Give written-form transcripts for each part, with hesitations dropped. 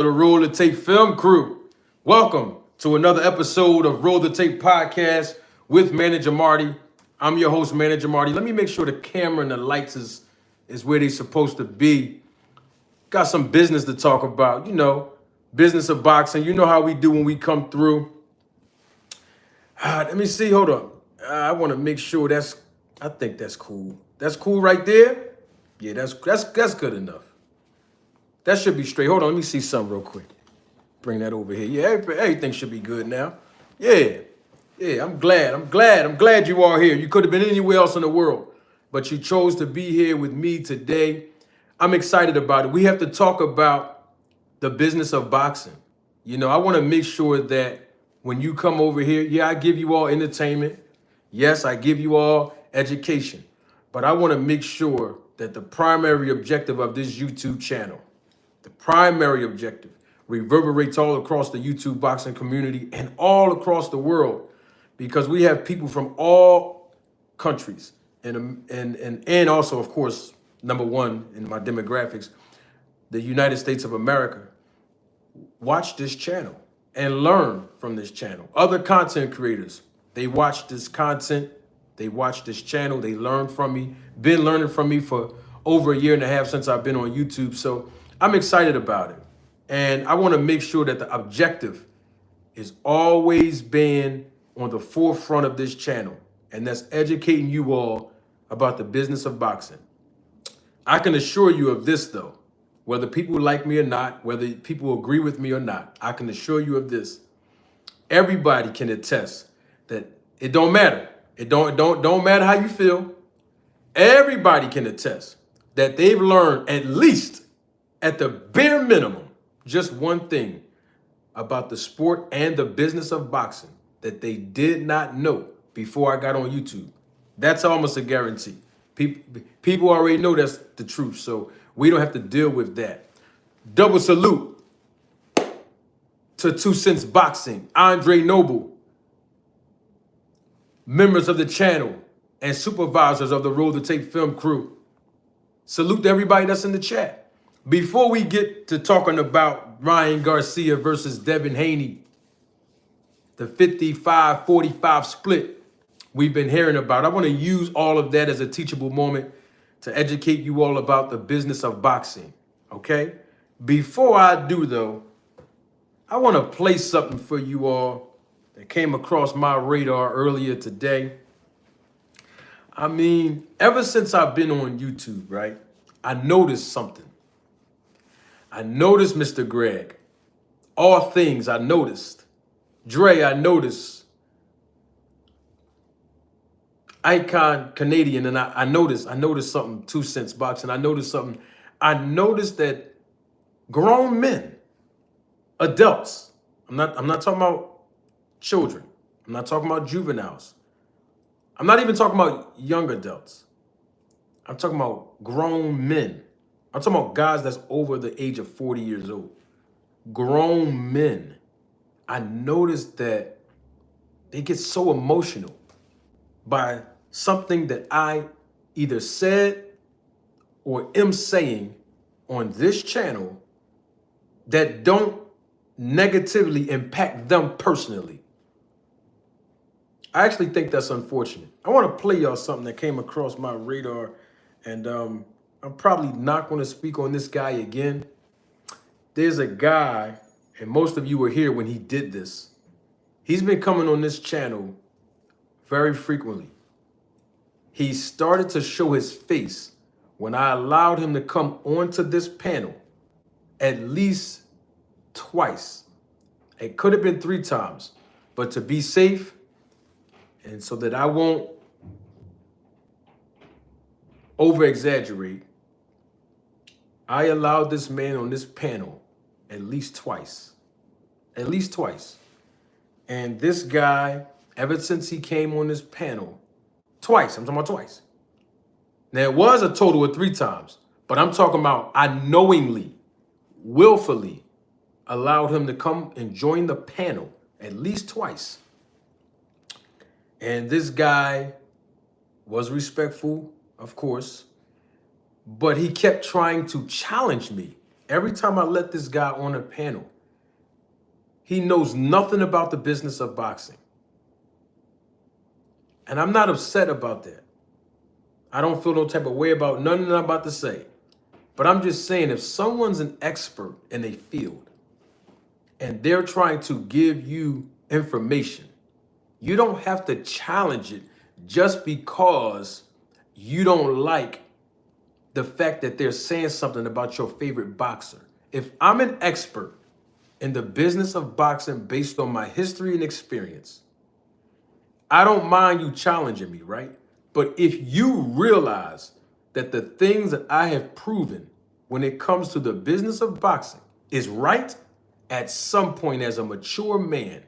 The Roll the Tape film crew. Welcome to another episode of Roll the Tape podcast with Manager Marty. I'm your host, Manager Marty. Let me make sure the camera and the lights is where they're supposed to be. Got some business to talk about, business of boxing. You know how we do when we come through. Let me see, hold on. I want to make sure I think that's cool. That's cool right there. Yeah, that's good enough. That should be straight. Hold on, let me see something real quick. Bring that over here. Yeah, everything should be good now. Yeah, I'm glad you are here. You could have been anywhere else in the world, but you chose to be here with me today. I'm excited about it. We have to talk about the business of boxing. I want to make sure that when you come over here, yeah, I give you all entertainment. Yes, I give you all education, but I want to make sure that the primary objective of this YouTube channel, the primary objective, reverberates all across the YouTube boxing community and all across the world, because we have people from all countries and also, of course, number one in my demographics, the United States of America, watch this channel and learn from this channel. Other content creators, they watch this content, they watch this channel, they learn from me, been learning from me for over a year and a half since I've been on YouTube. So I'm excited about it. And I want to make sure that the objective is always being on the forefront of this channel. And that's educating you all about the business of boxing. I can assure you of this, though, whether people like me or not, whether people agree with me or not, I can assure you of this. Everybody can attest that it don't matter. It don't matter how you feel. Everybody can attest that they've learned, at least at the bare minimum, just one thing about the sport and the business of boxing that they did not know before I got on YouTube. That's almost a guarantee. People already know that's the truth, so we don't have to deal with that. Double salute to 2 Cents Boxing, Andre Noble, members of the channel and supervisors of the Roll the Tape film crew. Salute to everybody that's in the chat. Before we get to talking about Ryan Garcia versus Devin Haney, the 55-45 split we've been hearing about, I want to use all of that as a teachable moment to educate you all about the business of boxing, okay? Before I do, though, I want to play something for you all that came across my radar earlier today. I mean, ever since I've been on YouTube, right, I noticed something. I noticed Mr. Greg. All things I noticed. Dre, I noticed. Icon Canadian, and I noticed something, 2 Cents Boxing. I noticed something. I noticed that grown men, adults, I'm not talking about children. I'm not talking about juveniles. I'm not even talking about young adults. I'm talking about grown men. I'm talking about guys that's over the age of 40 years old. Grown men. I noticed that they get so emotional by something that I either said or am saying on this channel that don't negatively impact them personally. I actually think that's unfortunate. I want to play y'all something that came across my radar, and I'm probably not going to speak on this guy again. There's a guy, and most of you were here when he did this. He's been coming on this channel very frequently. He started to show his face when I allowed him to come onto this panel at least twice. It could have been 3 times, but to be safe and so that I won't over-exaggerate, I allowed this man on this panel at least twice. At least twice. And this guy, ever since he came on this panel, twice, I'm talking about twice. Now, it was a total of 3 times, but I'm talking about I knowingly, willfully allowed him to come and join the panel at least twice. And this guy was respectful, of course, but he kept trying to challenge me Every time I let this guy on a panel, he knows nothing about the business of boxing. And I'm not upset about that. I don't feel no type of way about nothing that I'm about to say. But I'm just saying, if someone's an expert in a field and they're trying to give you information, you don't have to challenge it just because you don't like the fact that they're saying something about your favorite boxer. If I'm an expert in the business of boxing based on my history and experience, I don't mind you challenging me, right? But if you realize that the things that I have proven when it comes to the business of boxing is right, at some point as a mature man,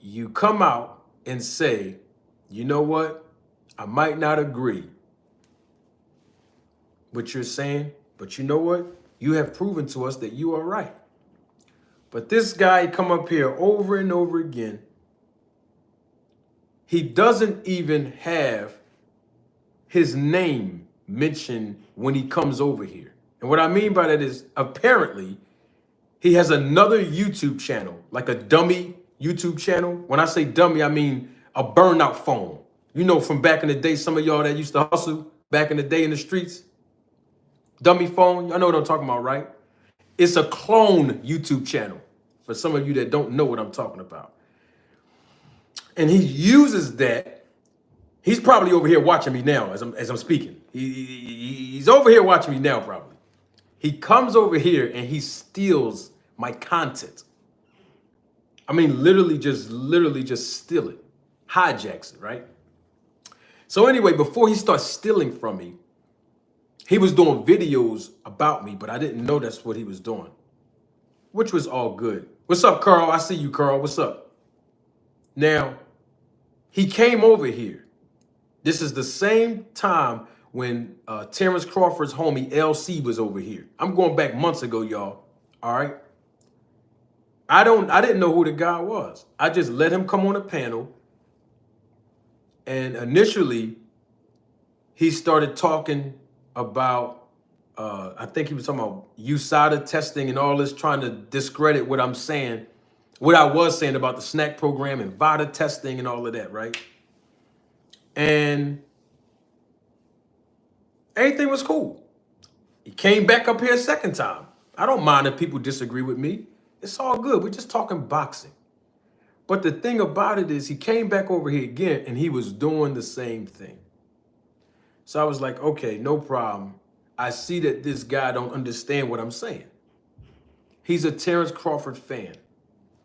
you come out and say, you know what? I might not agree with what you're saying, but you know what? You have proven to us that you are right. But this guy come up here over and over again. He doesn't even have his name mentioned when he comes over here. And what I mean by that is apparently he has another YouTube channel, like a dummy YouTube channel. When I say dummy, I mean a burnout phone. You know, from back in the day, some of y'all that used to hustle back in the day in the streets. Dummy phone, I know what I'm talking about, right? It's a clone YouTube channel for some of you that don't know what I'm talking about. And he uses that. He's probably over here watching me now as I'm speaking. He's over here watching me now, probably. He comes over here and he steals my content. I mean, literally just steal it, hijacks it, right? So anyway, before he starts stealing from me, he was doing videos about me, but I didn't know that's what he was doing, which was all good. What's up, Carl? I see you, Carl. What's up? Now, he came over here. This is the same time when Terrence Crawford's homie LC was over here. I'm going back months ago, y'all. All right. I didn't know who the guy was. I just let him come on a panel. And initially, he started talking about, I think he was talking about USADA testing and all this, trying to discredit what I'm saying, what I was saying about the snack program and VADA testing and all of that, right? And everything was cool. He came back up here a second time. I don't mind if people disagree with me. It's all good. We're just talking boxing. But the thing about it is he came back over here again and he was doing the same thing. So I was like, okay, no problem. I see that this guy don't understand what I'm saying. He's a Terrence Crawford fan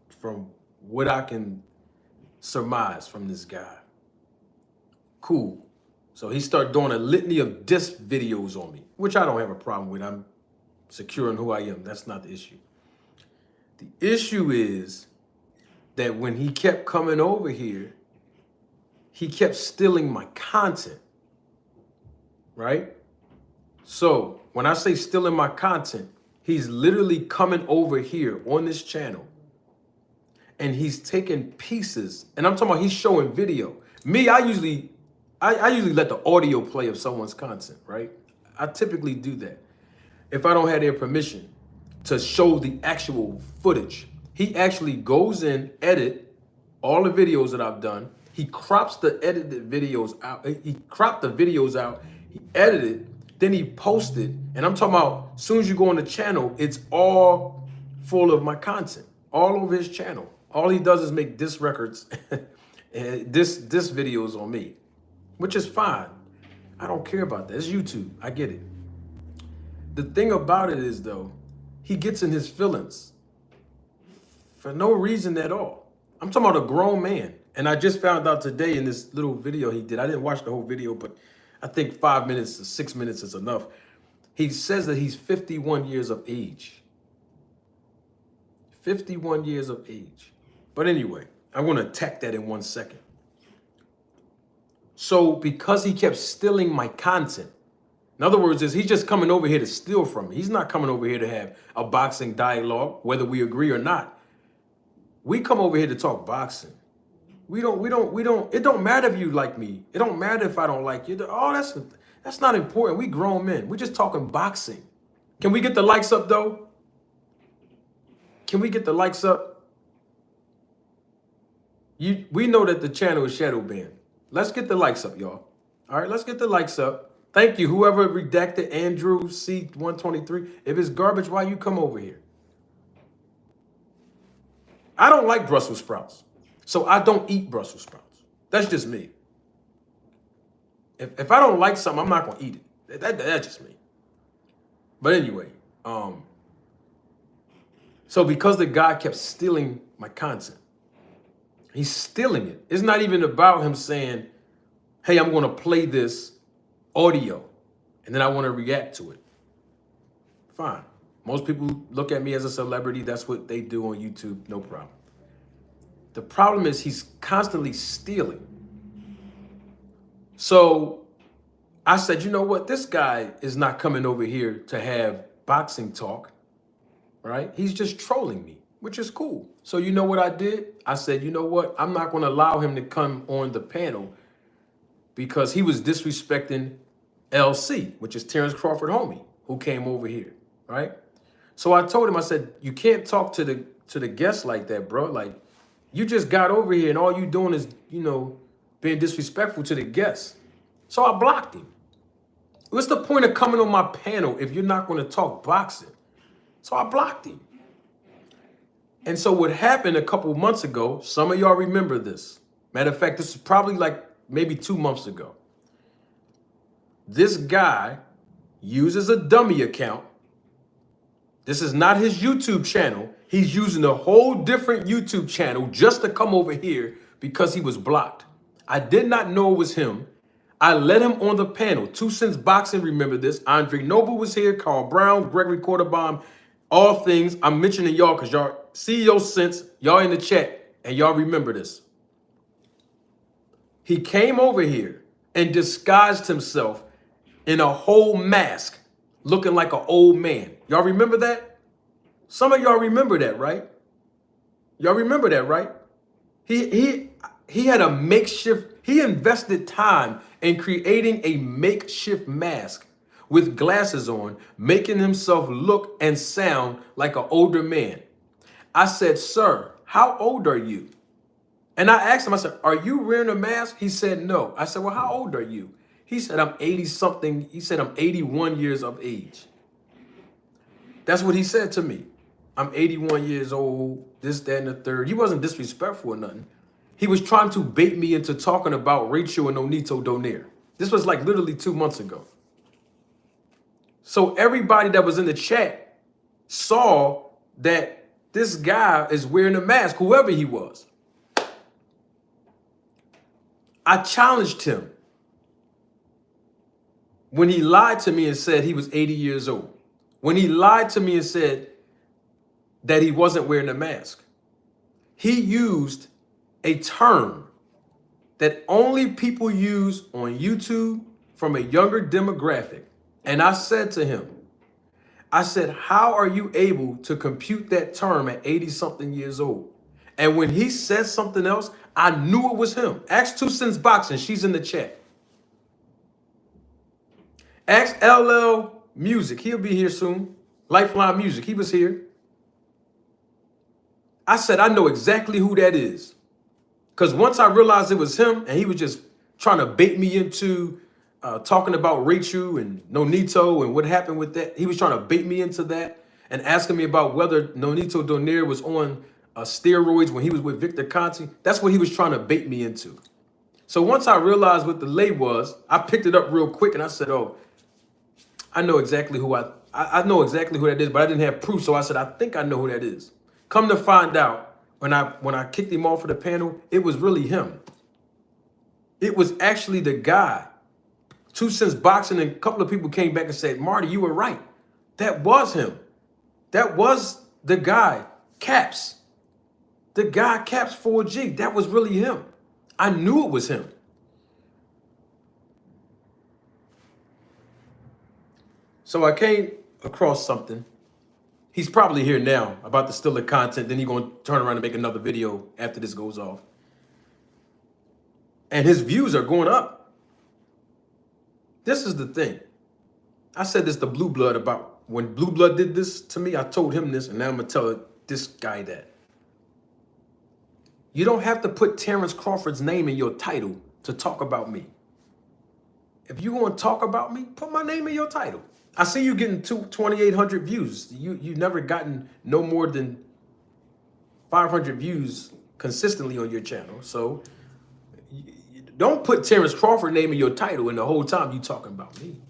from what I can surmise from this guy. Cool. So he started doing a litany of diss videos on me, which I don't have a problem with. I'm secure in who I am. That's not the issue. The issue is that when he kept coming over here, he kept stealing my content, right? So when I say stealing my content, he's literally coming over here on this channel and he's taking pieces, and I'm talking about he's showing video. Me, I usually let the audio play of someone's content, right? I typically do that if I don't have their permission to show the actual footage. He actually goes in, edit all the videos that I've done. He crops the edited videos out. He cropped the videos out. He edited, then he posted. And I'm talking about, as soon as you go on the channel, it's all full of my content, all over his channel. All he does is make diss records, diss videos on me, which is fine. I don't care about that. It's YouTube. I get it. The thing about it is, though, he gets in his feelings for no reason at all. I'm talking about a grown man. And I just found out today in this little video he did, I didn't watch the whole video, but I think 5 minutes to 6 minutes is enough. He says that he's 51 years of age. 51 years of age. But anyway, I'm going to attack that in 1 second. So because he kept stealing my content, in other words, he's just coming over here to steal from me. He's not coming over here to have a boxing dialogue, whether we agree or not. We come over here to talk boxing. It don't matter if you like me. It don't matter if I don't like you. Oh, that's not important. We grown men. We're just talking boxing. Can we get the likes up though? Can we get the likes up? We know that the channel is shadow banned. Let's get the likes up, y'all. All right, let's get the likes up. Thank you, whoever redacted Andrew C123. If it's garbage, why you come over here? I don't like Brussels sprouts, so I don't eat Brussels sprouts. That's just me. If I don't like something, I'm not gonna eat it. That's just me. But anyway, so because the guy kept stealing my content, he's stealing it. It's not even about him saying, hey, I'm gonna play this audio and then I wanna react to it. Fine. Most people look at me as a celebrity. That's what they do on YouTube, no problem. The problem is he's constantly stealing. So I said, you know what? This guy is not coming over here to have boxing talk, right? He's just trolling me, which is cool. So you know what I did? I said, you know what? I'm not going to allow him to come on the panel because he was disrespecting LC, which is Terrence Crawford homie, who came over here, right? So I told him, I said, you can't talk to the guests like that, bro. Like, you just got over here and all you doing is, you know, being disrespectful to the guests. So I blocked him. What's the point of coming on my panel if you're not going to talk boxing? So I blocked him. And so what happened a couple months ago, some of y'all remember this. Matter of fact, this is probably like maybe 2 months ago. This guy uses a dummy account. This is not his YouTube channel. He's using a whole different YouTube channel just to come over here because he was blocked. I did not know it was him. I let him on the panel. 2 Cents Boxing, remember this. Andre Noble was here, Carl Brown, Gregory Quarterbaum, all things. I'm mentioning y'all because y'all CEO Sense, y'all in the chat, and y'all remember this. He came over here and disguised himself in a whole mask, looking like an old man. Y'all remember that? Some of y'all remember that, right? Y'all remember that, right? He had a makeshift, he invested time in creating a makeshift mask with glasses on, making himself look and sound like an older man. I said, sir, how old are you? And I asked him, I said, are you wearing a mask? He said, no. I said, well, how old are you? He said, I'm 80 something. He said, I'm 81 years of age. That's what he said to me. I'm 81 years old, this, that, and the third. He wasn't disrespectful or nothing. He was trying to bait me into talking about Rachel and Nonito Donaire. This was like literally 2 months ago. So everybody that was in the chat saw that this guy is wearing a mask, whoever he was. I challenged him when he lied to me and said he was 80 years old. When he lied to me and said that he wasn't wearing a mask. He used a term that only people use on YouTube from a younger demographic. And I said to him, I said, how are you able to compute that term at 80 something years old? And when he said something else, I knew it was him. Ask 2 Cents Boxing, she's in the chat. Ask LL Music, he'll be here soon. Lifeline Music, he was here. I said, I know exactly who that is. Because once I realized it was him and he was just trying to bait me into talking about Rachel and Nonito and what happened with that. He was trying to bait me into that and asking me about whether Nonito Donaire was on steroids when he was with Victor Conti. That's what he was trying to bait me into. So once I realized what the lay was, I picked it up real quick and I said, oh, I know exactly who I know exactly who that is, but I didn't have proof. So I said, I think I know who that is. Come to find out, when I kicked him off of the panel, it was really him. It was actually the guy. 2 Cents Boxing, and a couple of people came back and said, Marty, you were right. That was him. That was the guy, Caps. The guy, Caps 4G. That was really him. I knew it was him. So I came across something. He's probably here now, about to steal the content. Then he's going to turn around and make another video after this goes off. And his views are going up. This is the thing. I said this to Blue Blood about when Blue Blood did this to me, I told him this, and now I'm gonna tell this guy that. You don't have to put Terrence Crawford's name in your title to talk about me. If you want to talk about me, put my name in your title. I see you getting 2,800 views. You never gotten no more than 500 views consistently on your channel. So don't put Terrence Crawford name in your title, and the whole time you talking about me.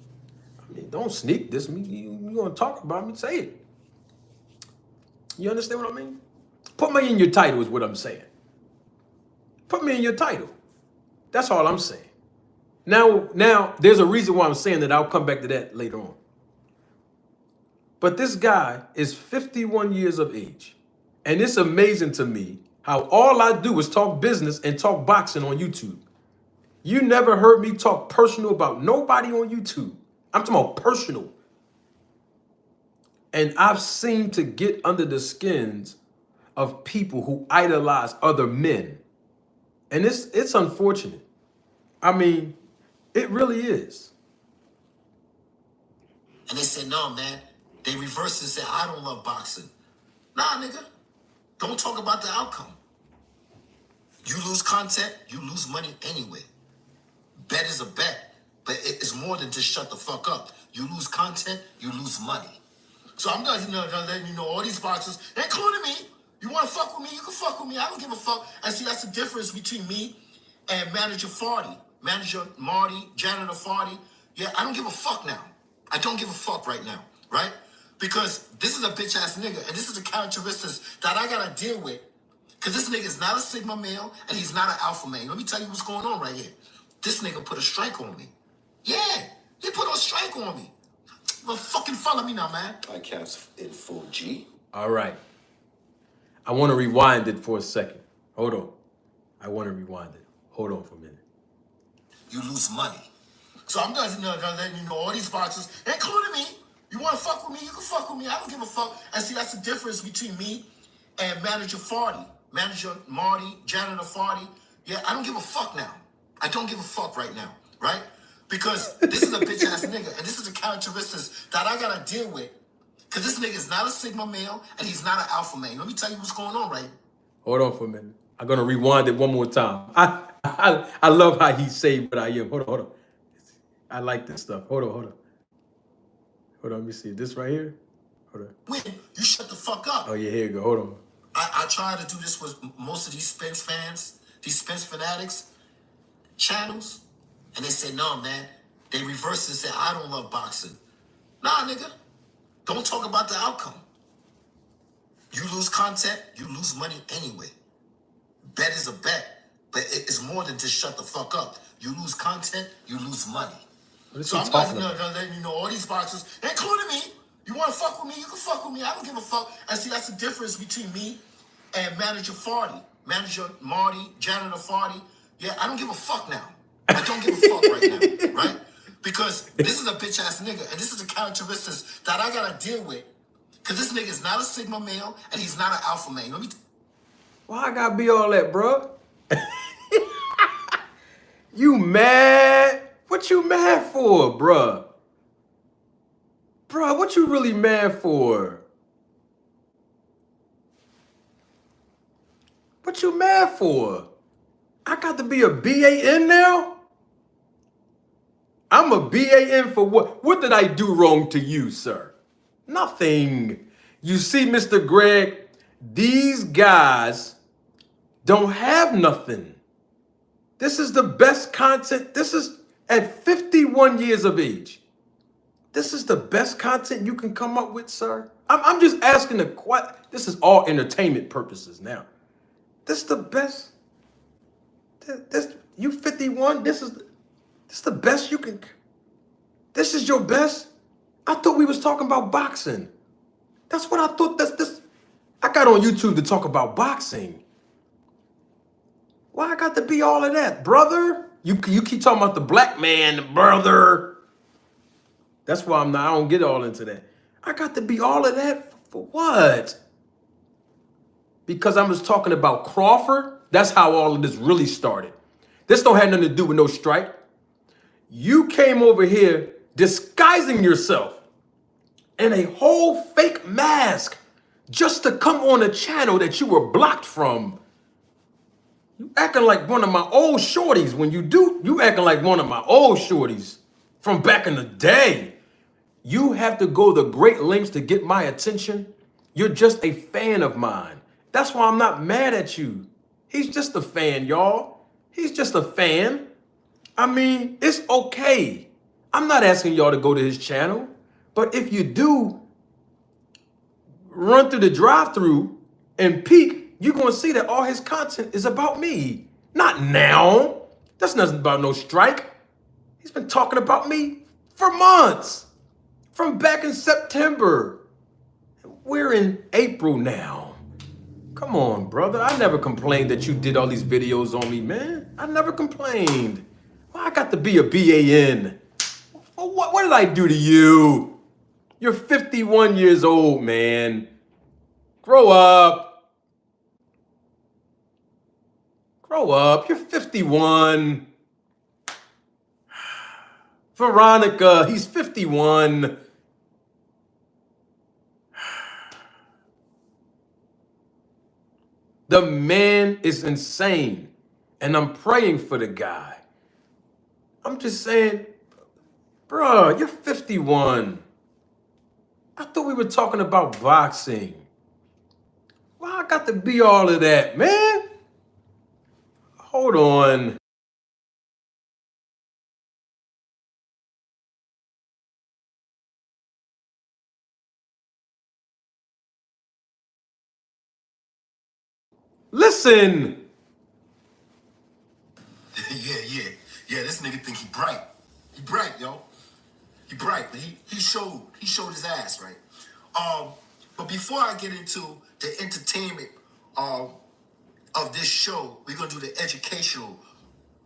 I mean, don't sneak this me. You want to talk about me? Say it. You understand what I mean? Put me in your title is what I'm saying. Put me in your title. That's all I'm saying. Now, there's a reason why I'm saying that. I'll come back to that later on. But this guy is 51 years of age. And it's amazing to me how all I do is talk business and talk boxing on YouTube. You never heard me talk personal about nobody on YouTube. I'm talking about personal. And I've seemed to get under the skins of people who idolize other men. And it's unfortunate. I mean, it really is. And they said, no, man. They reversed and said, I don't love boxing. Nah, nigga. Don't talk about the outcome. You lose content, you lose money anyway. Bet is a bet. But it's more than just shut the fuck up. You lose content, you lose money. So I'm gonna letting you know all these boxers, including me. You want to fuck with me, you can fuck with me. I don't give a fuck. And see, that's the difference between me and Manager Farty. Manager Marty, Janitor Farty. Yeah, I don't give a fuck now. I don't give a fuck right now, right? Because this is a bitch ass nigga, and this is the characteristics that I gotta deal with. Because this nigga is not a Sigma male, and he's not an alpha male. Let me tell you what's going on right here. This nigga put a strike on me. Yeah, he put a strike on me. Well, fucking follow me now, man. I caps in full G. All right. I want to rewind it for a second. Hold on. I want to rewind it. Hold on for a minute. You lose money. So I'm gonna letting you know all these boxers, including me. You want to fuck with me, you can fuck with me. I don't give a fuck. And see, that's the difference between me and Manager Farty. Manager Marty, Janitor Farty. Yeah, I don't give a fuck now. I don't give a fuck right now, right? Because this is a bitch ass nigga, and this is the characteristics that I gotta deal with. Because this nigga is not a Sigma male, and he's not an alpha male. Let me tell you what's going on, right? Hold on for a minute. I'm gonna rewind it one more time. I love how he say what I am. Hold on. I like this stuff. Hold on. Let me see this right here. Hold on. When you shut the fuck up. Oh yeah, here you go. Hold on. I try to do this with most of these Spence fans, these Spence fanatics channels, and they say, no, man. They reversed and said, I don't love boxing. Nah, nigga. Don't talk about the outcome. You lose content, you lose money anyway. Bet is a bet, but it's more than just shut the fuck up. You lose content, you lose money. So I'm gonna let you know all these boxers, including me. You want to fuck with me, you can fuck with me. I don't give a fuck. And see, that's the difference between me and Manager Farty. Manager Marty, Janitor Farty. Yeah, I don't give a fuck now. I don't give a fuck right now, right? Because this is a bitch ass nigga, and this is the characteristics that I gotta deal with. Because this nigga is not a Sigma male, and he's not an alpha male. Let me. Why I gotta be all that, bro? You mad? What you mad for, bruh? Bruh, what you really mad for? What you mad for? I got to be a BAN now? I'm a BAN for what? What did I do wrong to you, sir? Nothing. You see, Mr. Greg, these guys don't have nothing. This is the best content. This is at 51 years of age. This is the best content you can come up with, sir. I'm just asking the question. This is all entertainment purposes now. This is the best. You 51. This is the best you can. This is your best. I thought we was talking about boxing. That's what I thought. I got on YouTube to talk about boxing. Why I got to be all of that, brother? You keep talking about the black man, brother. That's why I don't get all into that. I got to be all of that for what? Because I was talking about Crawford. That's how all of this really started. This don't have nothing to do with no strike. You came over here disguising yourself. and a whole fake mask just to come on a channel that you were blocked from. You acting like one of my old shorties. When you acting like one of my old shorties from back in the day. You have to go the great lengths to get my attention. You're just a fan of mine. That's why I'm not mad at you. He's just a fan, y'all. He's just a fan. I mean, it's okay. I'm not asking y'all to go to his channel, but if you do run through the drive-thru and peek, you're gonna see that all his content is about me. Not now. That's nothing about no strike. He's been talking about me for months. From back in September. We're in April now. Come on, brother. I never complained that you did all these videos on me, man. I never complained. Why I got to be a BAN? What did I do to you? You're 51 years old, man. Grow up. Grow up. You're 51. Veronica, he's 51. The man is insane, and I'm praying for the guy. I'm just saying, bruh, you're 51. I thought we were talking about boxing. Why I got to be all of that, man? Hold on. Listen. Yeah, this nigga think he bright. He bright, yo. He bright, but he showed his ass, right? But before I get into the entertainment of this show, we're gonna do the educational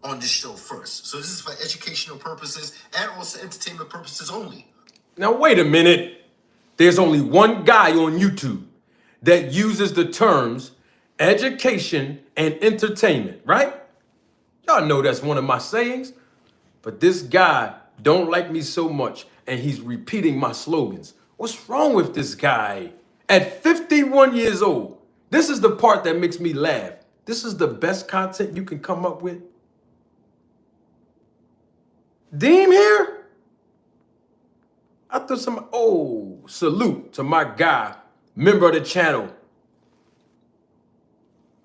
on this show first. So this is for educational purposes and also entertainment purposes only. Now wait a minute. There's only one guy on YouTube that uses the terms education and entertainment, right? Y'all know that's one of my sayings. But this guy don't like me so much, and he's repeating my slogans. What's wrong with this guy? At 51 years old, this is the part that makes me laugh. This is the best content you can come up with. Deem here? I thought salute to my guy, member of the channel,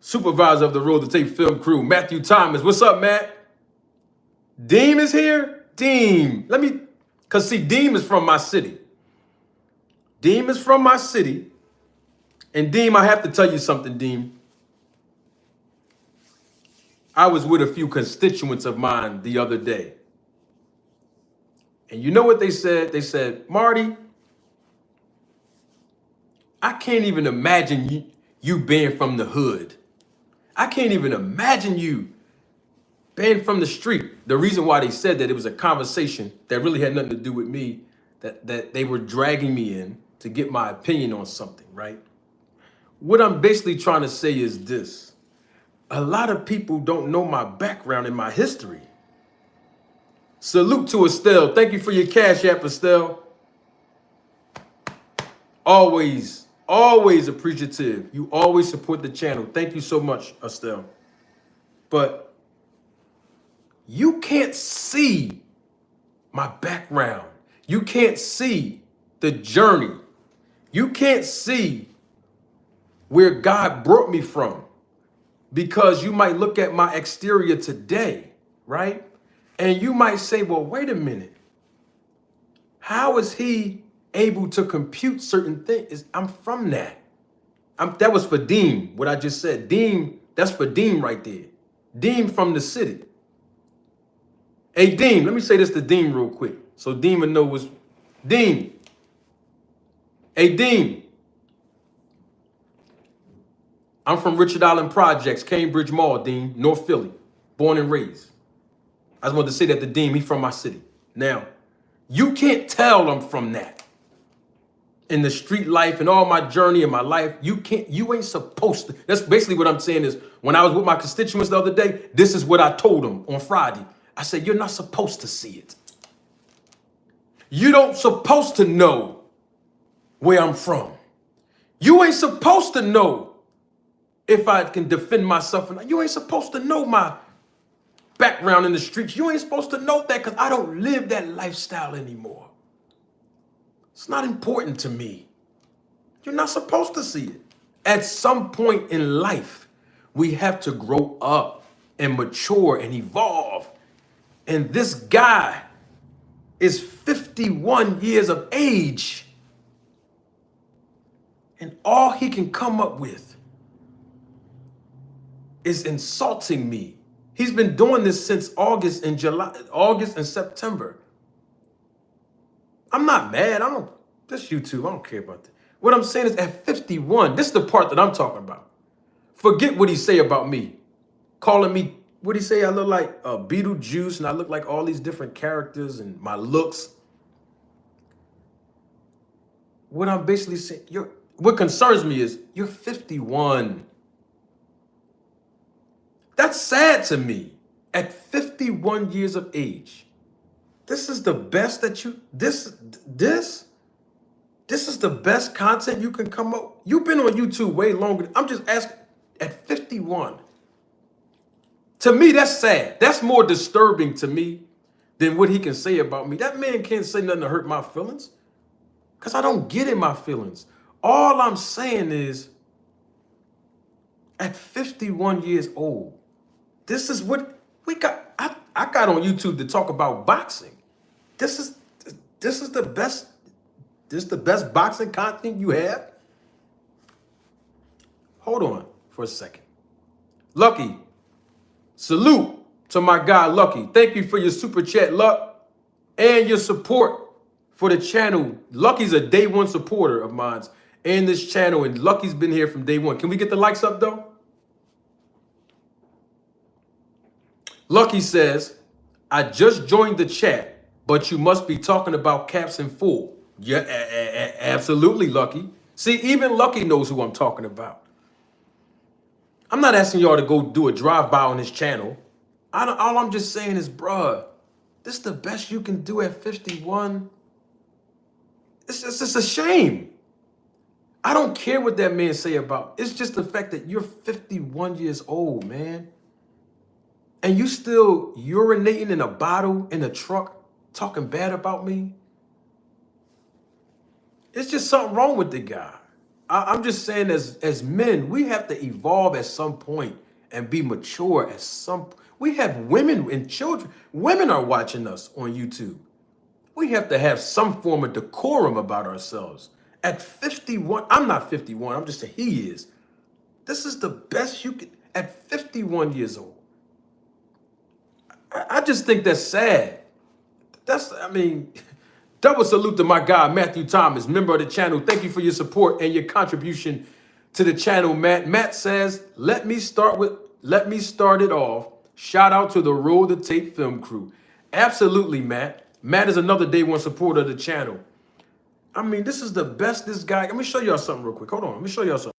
supervisor of the Road to Tape film crew, Matthew Thomas. What's up, Matt? Deem is here? Deem. Because see, Deem is from my city. Deem is from my city. And Deem, I have to tell you something, Deem. I was with a few constituents of mine the other day. And you know what they said? They said, Marty, I can't even imagine you being from the hood. I can't even imagine you being from the street. The reason why they said that, it was a conversation that really had nothing to do with me, that they were dragging me in to get my opinion on something, right? What I'm basically trying to say is this. A lot of people don't know my background and my history. Salute to Estelle. Thank you for your cash app, Estelle. Always appreciative. You always support the channel. Thank you so much, Estelle. But you can't see my background. You can't see the journey. You can't see where God brought me from, because you might look at my exterior today, right? And you might say, well, wait a minute. How is he able to compute certain things? I'm from that. That was for Deem, what I just said. Deem, that's for Deem right there. Deem from the city. Hey, Deem, let me say this to Deem real quick, so Deem will know what's... Deem. Hey, Deem. I'm from Richard Island Projects, Cambridge Mall, Deem, North Philly, born and raised. I just wanted to say that to Deem, he from my city. Now, you can't tell I'm from that. In the street life and all my journey in my life, you ain't supposed to. That's basically what I'm saying is, when I was with my constituents the other day, this is what I told them on Friday. I said, you're not supposed to see it. You don't supposed to know where I'm from. You ain't supposed to know if I can defend myself or not. You ain't supposed to know my background in the streets. You ain't supposed to know that because I don't live that lifestyle anymore. It's not important to me. You're not supposed to see it. At some point in life, we have to grow up and mature and evolve. And this guy is 51 years of age. And all he can come up with is insulting me. He's been doing this since August and September. I'm not mad. This YouTube, I don't care about that. What I'm saying is at 51, this is the part that I'm talking about. Forget what he say about me. Calling me, what he say? I look like Beetlejuice and I look like all these different characters and my looks. What I'm basically saying, what concerns me is you're 51. That's sad to me. At 51 years of age, this is the best that this is the best content you can come up. You've been on YouTube way longer. I'm just asking, at 51. To me, that's sad. That's more disturbing to me than what he can say about me. That man can't say nothing to hurt my feelings because I don't get in my feelings. All I'm saying is at 51 years old, this is what we got. I got on YouTube to talk about boxing. This is the best. This is the best boxing content you have. Hold on for a second. Lucky, salute to my guy Lucky. Thank you for your super chat, Luck, and your support for the channel. Lucky's a day one supporter of mine and this channel, and Lucky's been here from day one. Can we get the likes up though? Lucky says, I just joined the chat, but you must be talking about Caps in Full. Yeah, absolutely, Lucky. See, even Lucky knows who I'm talking about. I'm not asking y'all to go do a drive-by on his channel. All I'm just saying is, bruh, this is the best you can do at 51. It's just a shame. I don't care what that man say about. It's just the fact that you're 51 years old, man. And you still urinating in a bottle in a truck talking bad about me? It's just something wrong with the guy. I'm just saying as men, we have to evolve at some point and be mature at some point. We have women and children. Women are watching us on YouTube. We have to have some form of decorum about ourselves. At 51, I'm not 51, I'm just saying he is. This is the best you can, at 51 years old. I just think that's sad. Double salute to my guy, Matthew Thomas, member of the channel. Thank you for your support and your contribution to the channel, Matt. Matt says, let me start it off. Shout out to the Roll the Tape film crew. Absolutely, Matt. Matt is another day one supporter of the channel. I mean, this is the best this guy. Let me show y'all something real quick. Hold on. Let me show y'all something.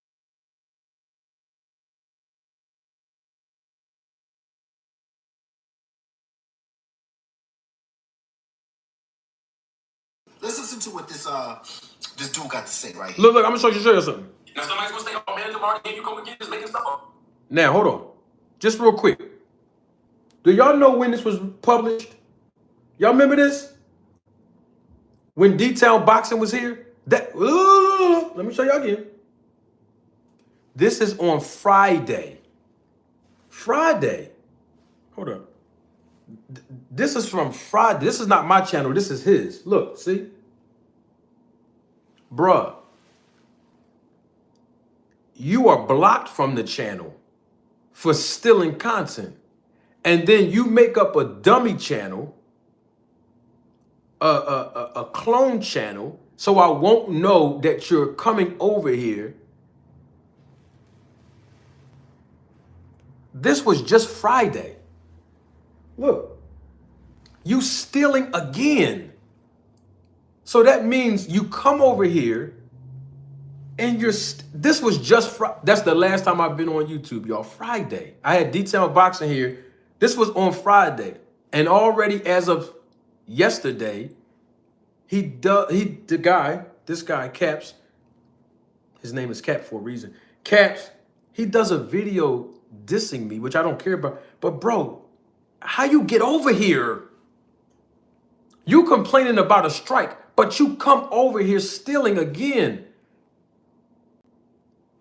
Let's listen to what this dude got to say right here. Look, I'm gonna show you something. Now somebody's gonna say, oh, Manager Marty, here you come again, just making stuff up. Now, hold on. Just real quick. Do y'all know when this was published? Y'all remember this? When D-Town Boxing was here? Let me show y'all again. This is on Friday. Friday. Hold up. This is from Friday. This is not my channel. This is his. Look, see? Bruh. You are blocked from the channel for stealing content. And then you make up a dummy channel, a clone channel, so I won't know that you're coming over here. This was just Friday. Look, you stealing again. So that means you come over here and this was just, that's the last time I've been on YouTube, y'all, Friday. I had Detailed Boxing here. This was on Friday. And already as of yesterday, the guy Caps, his name is Cap for a reason. Caps, he does a video dissing me, which I don't care about. But bro, how you get over here? You complaining about a strike, but you come over here stealing again.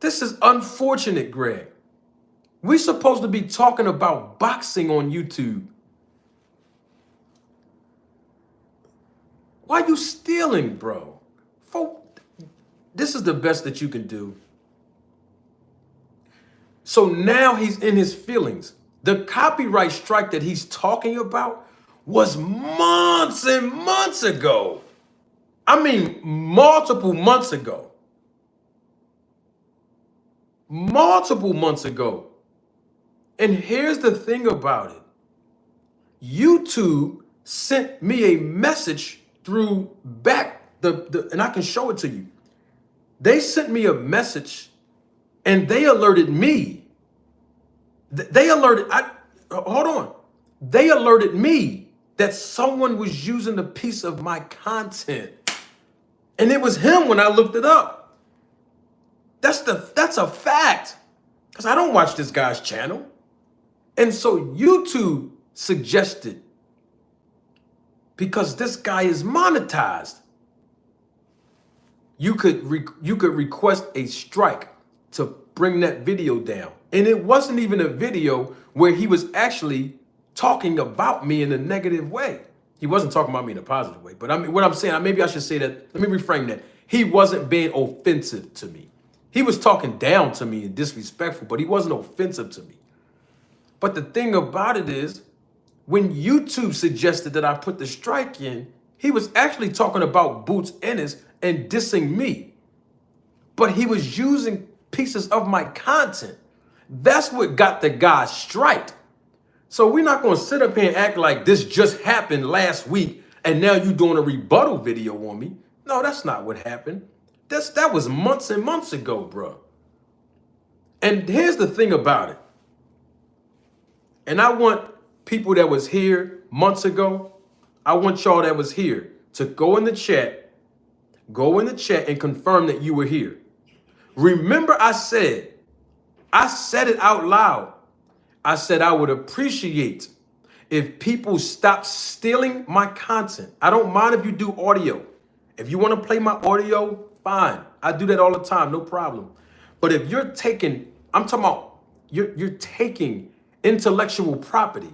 This is unfortunate, Greg. We're supposed to be talking about boxing on YouTube. Why you stealing, bro? This is the best that you can do. So now he's in his feelings. The copyright strike that he's talking about was months and months ago. I mean, multiple months ago. Multiple months ago. And here's the thing about it. YouTube sent me a message through and I can show it to you. They sent me a message and they alerted me. They alerted me that someone was using a piece of my content. And it was him when I looked it up. That's a fact. Because I don't watch this guy's channel. And so YouTube suggested, because this guy is monetized, you could request a strike to bring that video down. And it wasn't even a video where he was actually talking about me in a negative way. He wasn't talking about me in a positive way. But I mean, what I'm saying, maybe I should say that, let me reframe that. He wasn't being offensive to me. He was talking down to me and disrespectful, but he wasn't offensive to me. But the thing about it is, when YouTube suggested that I put the strike in, he was actually talking about Boots Ennis and dissing me. But he was using pieces of my content. That's what got the guy striked. So we're not going to sit up here and act like this just happened last week and now you doing a rebuttal video on me. No, that's not what happened. That was months and months ago, bro. And here's the thing about it. And I want people that was here months ago, I want y'all that was here to go in the chat and confirm that you were here. Remember I said it out loud. I said I would appreciate if people stop stealing my content. I don't mind if you do audio. If you want to play my audio, fine. I do that all the time, no problem. But if you're taking, I'm talking about, you're taking intellectual property.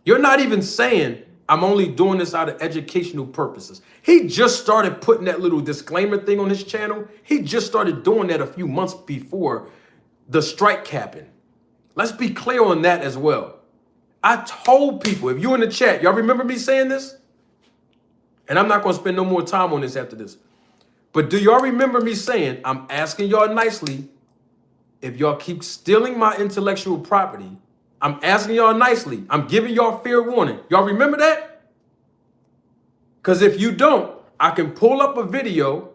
You're not even saying, I'm only doing this out of educational purposes. He just started putting that little disclaimer thing on his channel. He just started doing that a few months before the strike happened. Let's be clear on that as well. I told people, if you're in the chat, y'all remember me saying this? And I'm not going to spend no more time on this after this. But do y'all remember me saying, I'm asking y'all nicely, if y'all keep stealing my intellectual property, I'm asking y'all nicely, I'm giving y'all fair warning. Y'all remember that? Because if you don't, I can pull up a video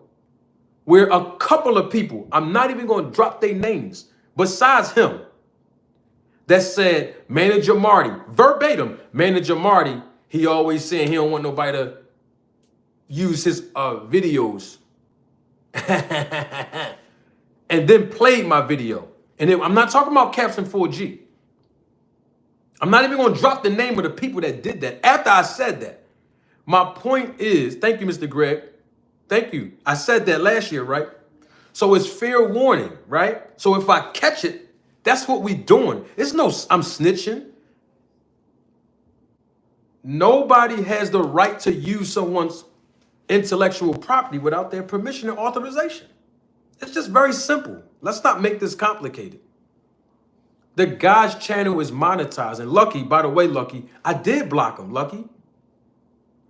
where a couple of people, I'm not even going to drop their names, besides him, that said, Manager Marty, verbatim, Manager Marty, he always saying he don't want nobody to use his videos. And then played my video. And I'm not talking about Caps and 4G. I'm not even going to drop the name of the people that did that after I said that. My point is, thank you, Mr. Greg. Thank you. I said that last year, right? So it's fair warning, right? So if I catch it, that's what we doing. It's no, I'm snitching. Nobody has the right to use someone's intellectual property without their permission or authorization. It's just very simple. Let's not make this complicated. The guy's channel is monetized. And Lucky, by the way, Lucky, I did block him, Lucky.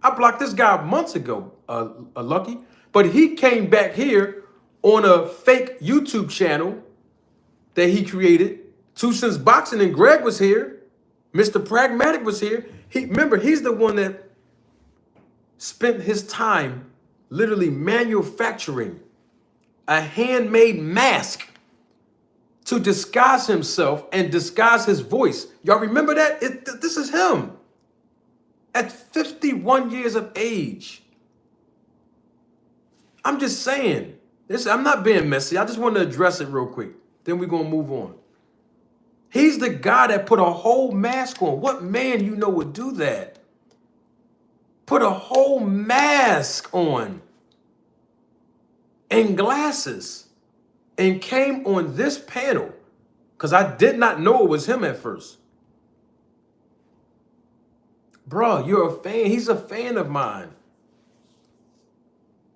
I blocked this guy months ago, Lucky. But he came back here on a fake YouTube channel that he created. Two Cents Boxing, and Greg was here. Mr. Pragmatic was here. Remember, he's the one that spent his time literally manufacturing a handmade mask to disguise himself and disguise his voice. Y'all remember that? This is him at 51 years of age. I'm just saying. I'm not being messy. I just want to address it real quick. Then we're going to move on. He's the guy that put a whole mask on. What man you know would do that? Put a whole mask on and glasses and came on this panel because I did not know it was him at first. Bro, you're a fan. He's a fan of mine.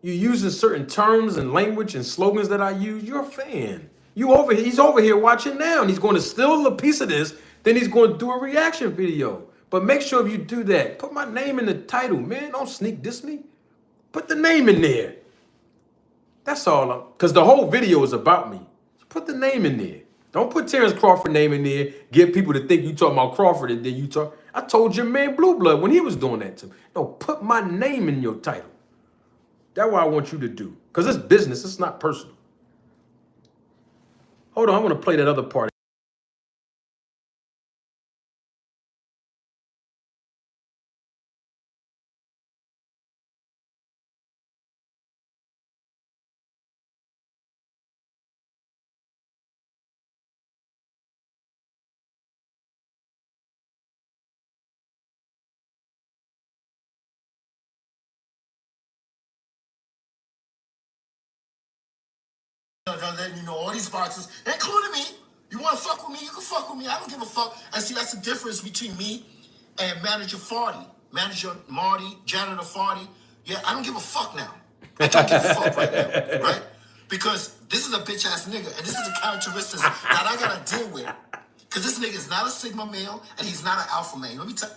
You're using certain terms and language and slogans that I use. You're a fan. He's over here watching now, and he's going to steal a piece of this. Then he's going to do a reaction video. But make sure if you do that, put my name in the title, man. Don't sneak diss me. Put the name in there. That's all. Because the whole video is about me. So put the name in there. Don't put Terrence Crawford name in there. Get people to think you talking about Crawford, and then you talk. I told your man Blue Blood when he was doing that to me. No, put my name in your title. That's what I want you to do. Because it's business. It's not personal. Hold on. I want to play that other part. I'm letting you know all these boxers, including me. You want to fuck with me? You can fuck with me. I don't give a fuck. And see, that's the difference between me and Manager Farty, Manager Marty, Janitor Farty. Yeah, I don't give a fuck now. I don't give a fuck right now, right? Because this is a bitch ass nigga, and this is the characteristics that I gotta deal with. Because this nigga is not a Sigma male, and he's not an alpha male. Let me tell you.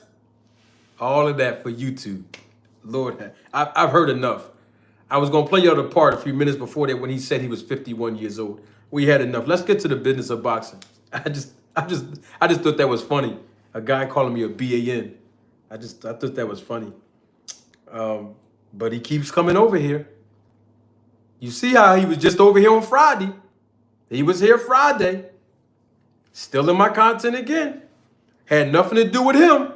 All of that for YouTube. Lord, I've heard enough. I was going to play you the part a few minutes before that when he said he was 51 years old. We had enough. Let's get to the business of boxing. I just thought that was funny. A guy calling me a BAN. I thought that was funny. But he keeps coming over here. You see how he was just over here on Friday. He was here Friday. Still in my content again. Had nothing to do with him.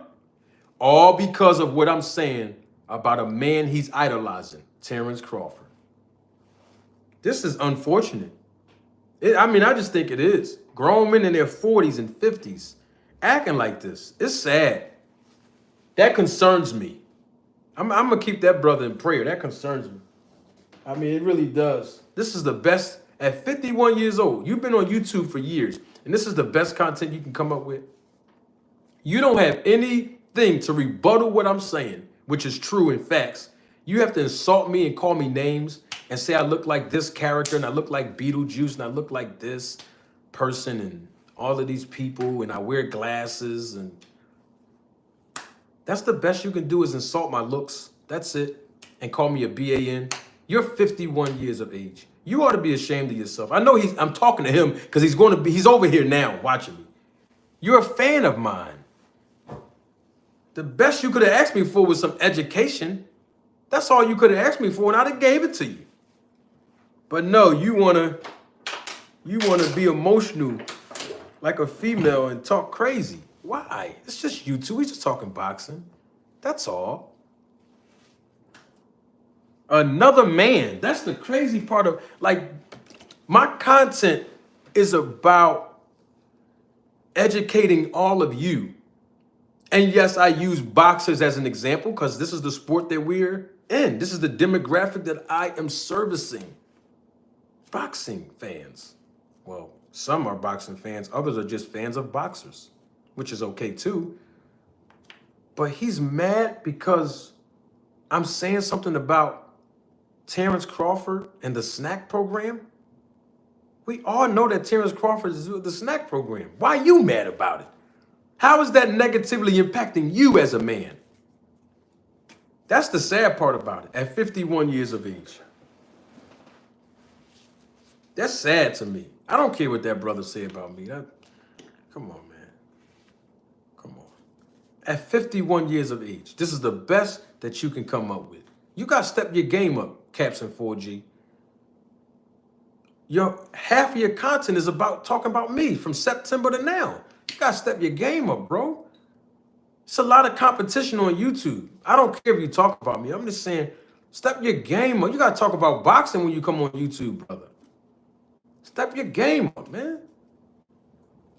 All because of what I'm saying about a man he's idolizing, Terrence Crawford. This is unfortunate. I just think it is. Grown men in their 40s and 50s acting like this. It's sad. That concerns me. I'm going to keep that brother in prayer. That concerns me. I mean, it really does. This is the best. At 51 years old, you've been on YouTube for years, and this is the best content you can come up with. You don't have anything to rebuttal what I'm saying, which is true in facts. You have to insult me and call me names and say I look like this character and I look like Beetlejuice and I look like this person and all of these people and I wear glasses, and that's the best you can do is insult my looks. That's it. And call me a BAN. You're 51 years of age. You ought to be ashamed of yourself. I know I'm talking to him because he's over here now watching me. You're a fan of mine. The best you could have asked me for was some education. That's all you could have asked me for, and I'd have gave it to you. But no, you wanna be emotional like a female and talk crazy. Why? It's just you two. We just talking boxing. That's all. Another man. That's the crazy part of, like, my content is about educating all of you. And yes, I use boxers as an example because this is the sport that we're in. This is the demographic that I am servicing. Boxing fans. Well, some are boxing fans. Others are just fans of boxers, which is okay too. But he's mad because I'm saying something about Terrence Crawford and the snack program. We all know that Terrence Crawford is with the snack program. Why are you mad about it? How is that negatively impacting you as a man? That's the sad part about it, at 51 years of age. That's sad to me. I don't care what that brother say about me. Come on, man. Come on. At 51 years of age, this is the best that you can come up with. You got to step your game up, Caps and 4G. Half of your content is about talking about me from September to now. You got to step your game up, bro. It's a lot of competition on YouTube. I don't care if you talk about me. I'm just saying, Step your game up. You got to talk about boxing when you come on YouTube, brother. Step your game up, man.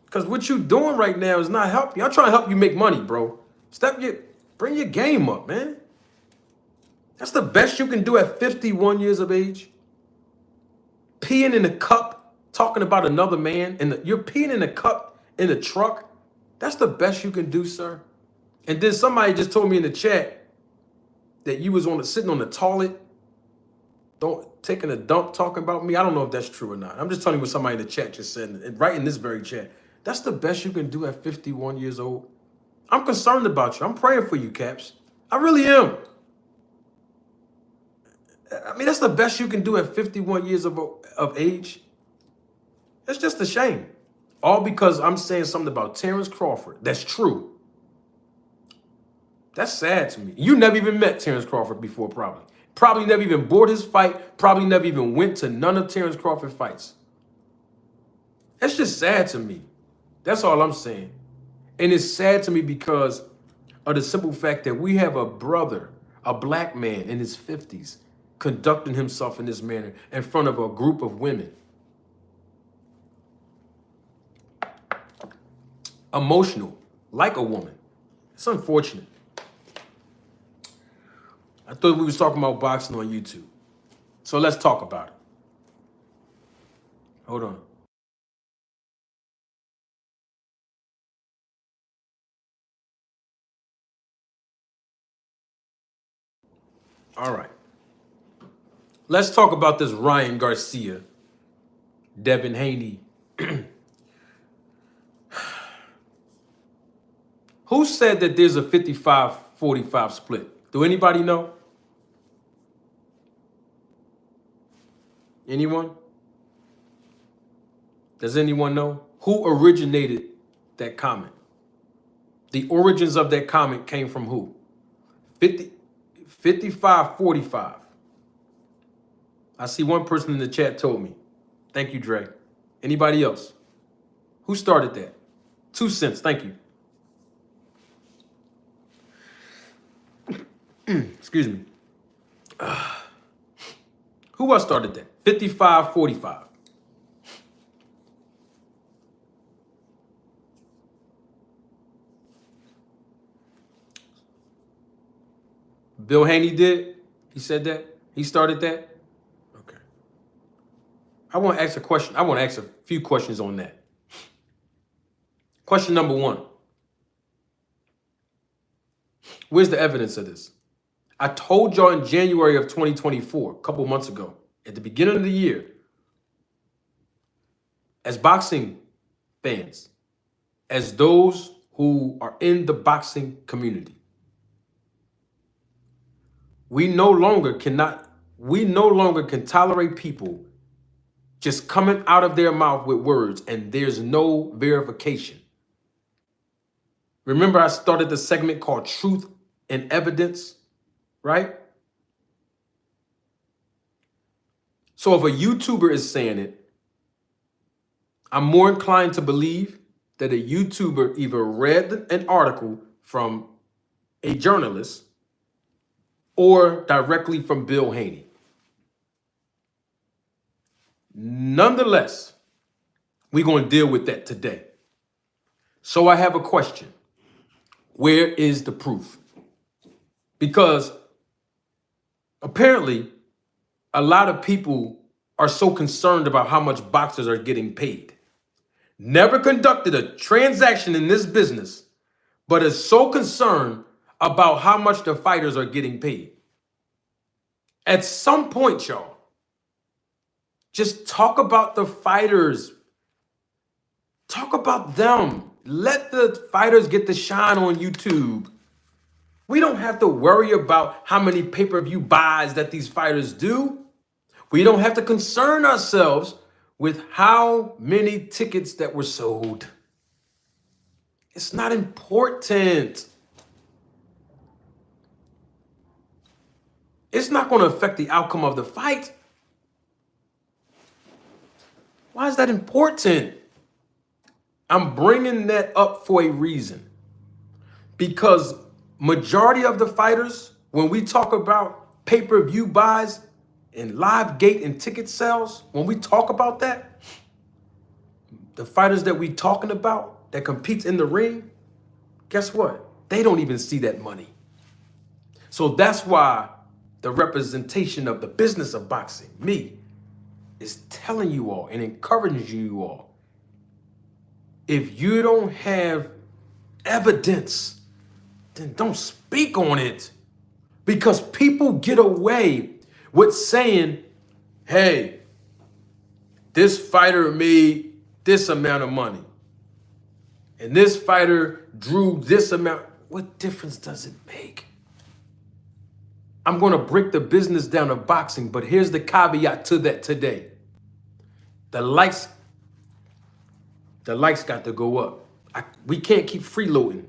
Because what you doing right now is not helping you. I'm trying to help you make money, bro. Bring your game up, man. That's the best you can do at 51 years of age. Peeing in a cup, talking about another man, and you're peeing in a cup in a truck. That's the best you can do, sir. And then somebody just told me in the chat that you was sitting on the toilet, taking a dump, talking about me. I don't know if that's true or not. I'm just telling you what somebody in the chat just said, and right in this very chat. That's the best you can do at 51 years old. I'm concerned about you. I'm praying for you, Caps. I really am. I mean, that's the best you can do at 51 years of age. It's just a shame. All because I'm saying something about Terrence Crawford. That's true. That's sad to me. You never even met Terrence Crawford before, probably. Probably never even bought his fight. Probably never even went to none of Terrence Crawford fights. That's just sad to me. That's all I'm saying. And it's sad to me because of the simple fact that we have a brother, a black man in his 50s, conducting himself in this manner in front of a group of women. Emotional, like a woman. It's unfortunate. I thought we was talking about boxing on YouTube. So let's talk about it. Hold on. All right. Let's talk about this Ryan Garcia, Devin Haney. Who said that there's a 55-45 split? Do anybody know? Anyone? Does anyone know? Who originated that comment? The origins of that comment came from who? 55-45. I see one person in the chat told me. Thank you, Dre. Anybody else? Who started that? 2 cents. Thank you. Excuse me. Who else started that? 55-45. Bill Haney did? He said that? He started that? Okay. I want to ask a question. I want to ask a few questions on that. Question number 1. Where's the evidence of this? I told y'all in January of 2024, a couple months ago, at the beginning of the year, as boxing fans, as those who are in the boxing community, we no longer can tolerate people just coming out of their mouth with words and there's no verification. Remember, I started the segment called Truth and Evidence, right? So if a YouTuber is saying it, I'm more inclined to believe that a YouTuber either read an article from a journalist or directly from Bill Haney. Nonetheless, we're going to deal with that today. So I have a question. Where is the proof? Because apparently a lot of people are so concerned about how much boxers are getting paid. Never conducted a transaction in this business, but is so concerned about how much the fighters are getting paid. At some point, y'all, just talk about the fighters. Talk about them. Let the fighters get the shine on YouTube. We don't have to worry about how many pay-per-view buys that these fighters do. We don't have to concern ourselves with how many tickets that were sold. It's not important. It's not going to affect the outcome of the fight. Why is that important? I'm bringing that up for a reason. Because majority of the fighters, when we talk about pay-per-view buys and live gate and ticket sales, when we talk about that, the fighters that we talking about that competes in the ring, guess what? They don't even see that money. So that's why the representation of the business of boxing, me, is telling you all and encouraging you all. If you don't have evidence, then don't speak on it. Because people get away with saying, hey, this fighter made this amount of money. And this fighter drew this amount. What difference does it make? I'm going to break the business down of boxing, but here's the caveat to that today. The likes got to go up. We can't keep freeloading.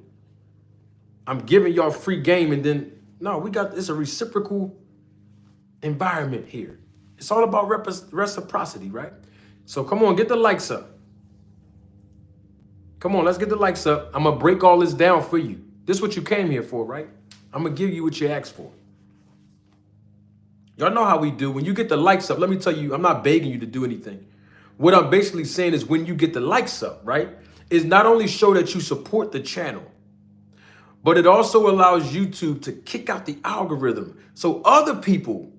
I'm giving y'all free game and then, no, it's a reciprocal environment here. It's all about reciprocity, right? So come on, get the likes up. Come on, let's get the likes up. I'm going to break all this down for you. This is what you came here for, right? I'm going to give you what you asked for. Y'all know how we do. When you get the likes up, let me tell you, I'm not begging you to do anything. What I'm basically saying is when you get the likes up, right, is not only show that you support the channel, but it also allows YouTube to kick out the algorithm. So other people,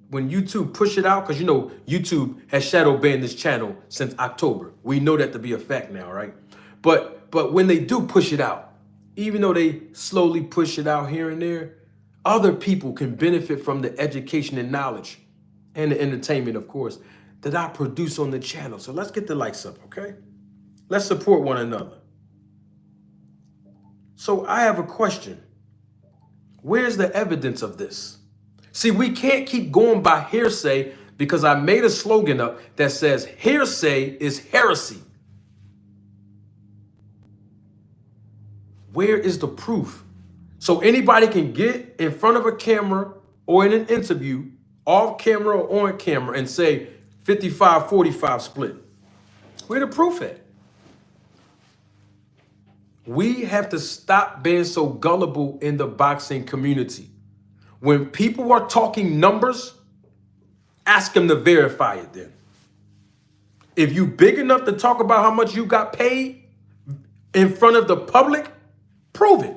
when YouTube push it out, because you know YouTube has shadow banned this channel since October. We know that to be a fact now, right? But when they do push it out, even though they slowly push it out here and there, other people can benefit from the education and knowledge and the entertainment, of course, that I produce on the channel. So let's get the likes up, okay? Let's support one another. So I have a question. Where's the evidence of this? See, we can't keep going by hearsay because I made a slogan up that says hearsay is heresy. Where is the proof? So anybody can get in front of a camera or in an interview, off camera or on camera, and say 55-45 split. Where the proof at? We have to stop being so gullible in the boxing community. When people are talking numbers, ask them to verify it then. If you big enough to talk about how much you got paid in front of the public, prove it.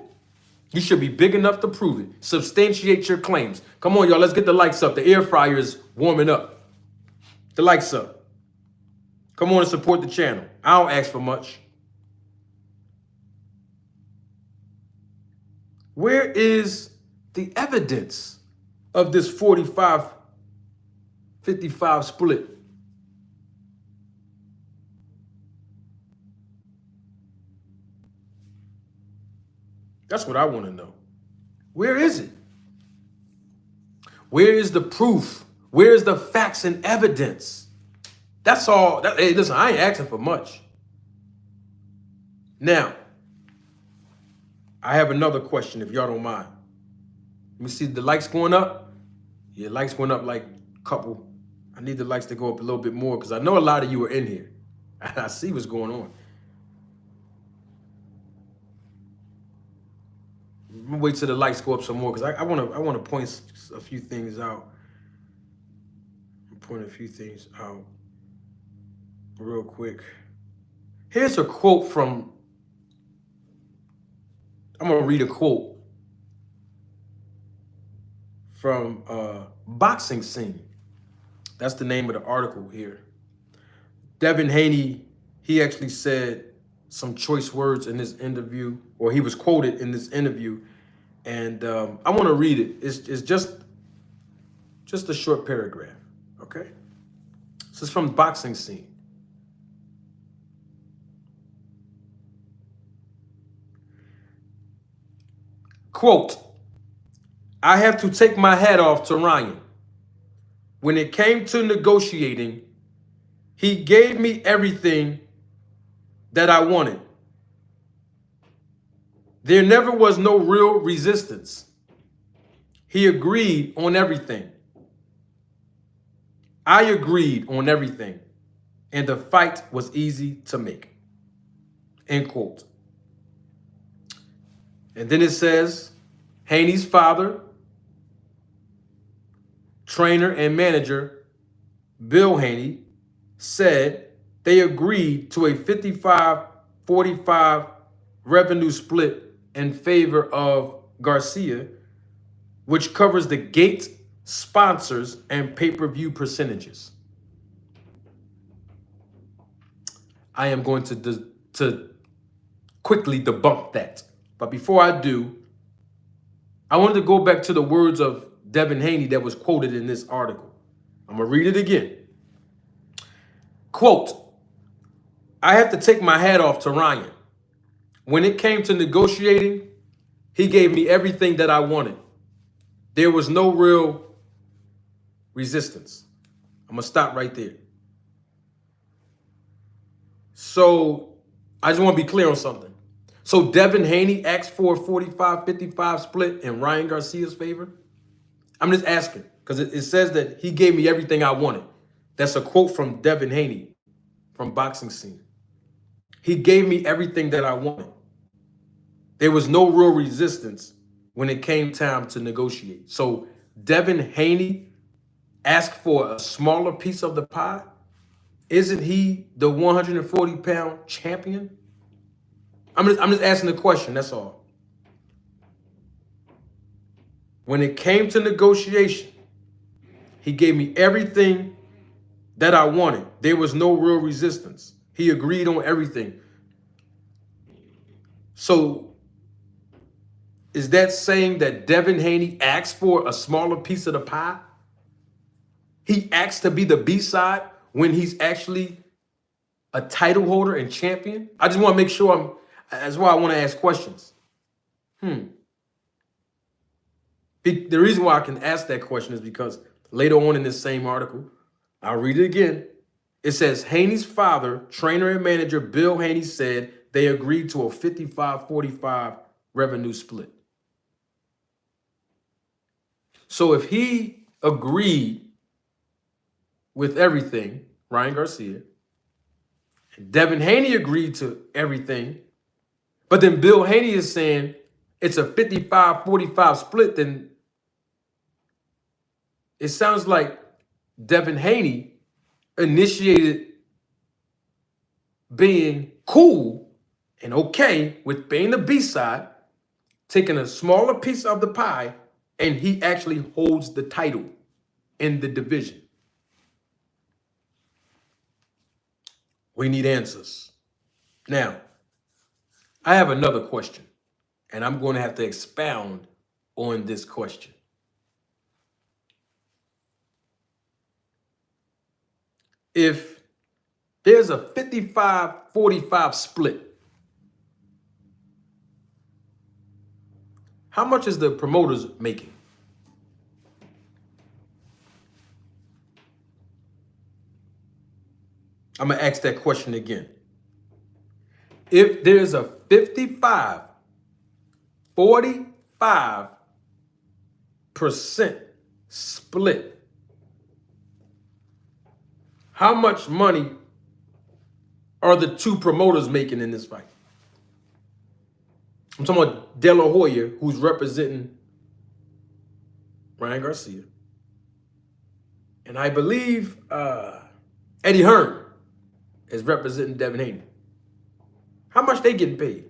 You should be big enough to prove it. Substantiate your claims. Come on, y'all. Let's get the likes up. The air fryer is warming up. The likes up. Come on and support the channel. I don't ask for much. Where is the evidence of this 45-55 split? That's what I want to know. Where is it? Where is the proof? Where is the facts and evidence? That's all. Hey, listen, I ain't asking for much. Now, I have another question if y'all don't mind. Let me see the likes going up. Yeah, likes went up like a couple. I need the likes to go up a little bit more because I know a lot of you are in here. I see what's going on. I'm gonna wait till the lights go up some more because I want to point a few things out. Point a few things out real quick. Here's a quote from. I'm gonna read a quote from Boxing Scene. That's the name of the article here. Devin Haney, he actually said some choice words in this interview, or he was quoted in this interview. And I want to read it. It's just a short paragraph, okay? This is from Boxing Scene. Quote, I have to take my hat off to Ryan. When it came to negotiating, he gave me everything that I wanted. There never was no real resistance. He agreed on everything. I agreed on everything. And the fight was easy to make. End quote. And then it says, Haney's father trainer and manager Bill Haney said they agreed to a 55-45 revenue split in favor of Garcia, which covers the gate, sponsors, and pay-per-view percentages. I am going to quickly debunk that. But before I do, I wanted to go back to the words of Devin Haney that was quoted in this article. I'm going to read it again. Quote, I have to take my hat off to Ryan. When it came to negotiating, he gave me everything that I wanted. There was no real resistance. I'm going to stop right there. So I just want to be clear on something. So Devin Haney asked for a 45-55 split in Ryan Garcia's favor? I'm just asking because it says that he gave me everything I wanted. That's a quote from Devin Haney from Boxing Scene. He gave me everything that I wanted. There was no real resistance when it came time to negotiate. So Devin Haney asked for a smaller piece of the pie? Isn't he the 140-pound champion? I'm just asking the question, that's all. When it came to negotiation, he gave me everything that I wanted. There was no real resistance. He agreed on everything. So is that saying that Devin Haney asked for a smaller piece of the pie? He asked to be the B-side when he's actually a title holder and champion? I just want to make sure that's why I want to ask questions. The reason why I can ask that question is because later on in this same article, I'll read it again. It says, Haney's father, trainer and manager Bill Haney said they agreed to a 55-45 revenue split. So if he agreed with everything, Ryan Garcia, and Devin Haney agreed to everything, but then Bill Haney is saying it's a 55-45 split, then it sounds like Devin Haney initiated being cool and okay with being the B-side, taking a smaller piece of the pie, and he actually holds the title in the division. We need answers. Now, I have another question, and I'm going to have to expound on this question. If there's a 55-45 split, how much is the promoters making? I'm going to ask that question again. If there's a 55-45% split, how much money are the two promoters making in this fight? I'm talking about De La Hoya, who's representing Ryan Garcia. And I believe Eddie Hearn is representing Devin Haney. How much they getting paid?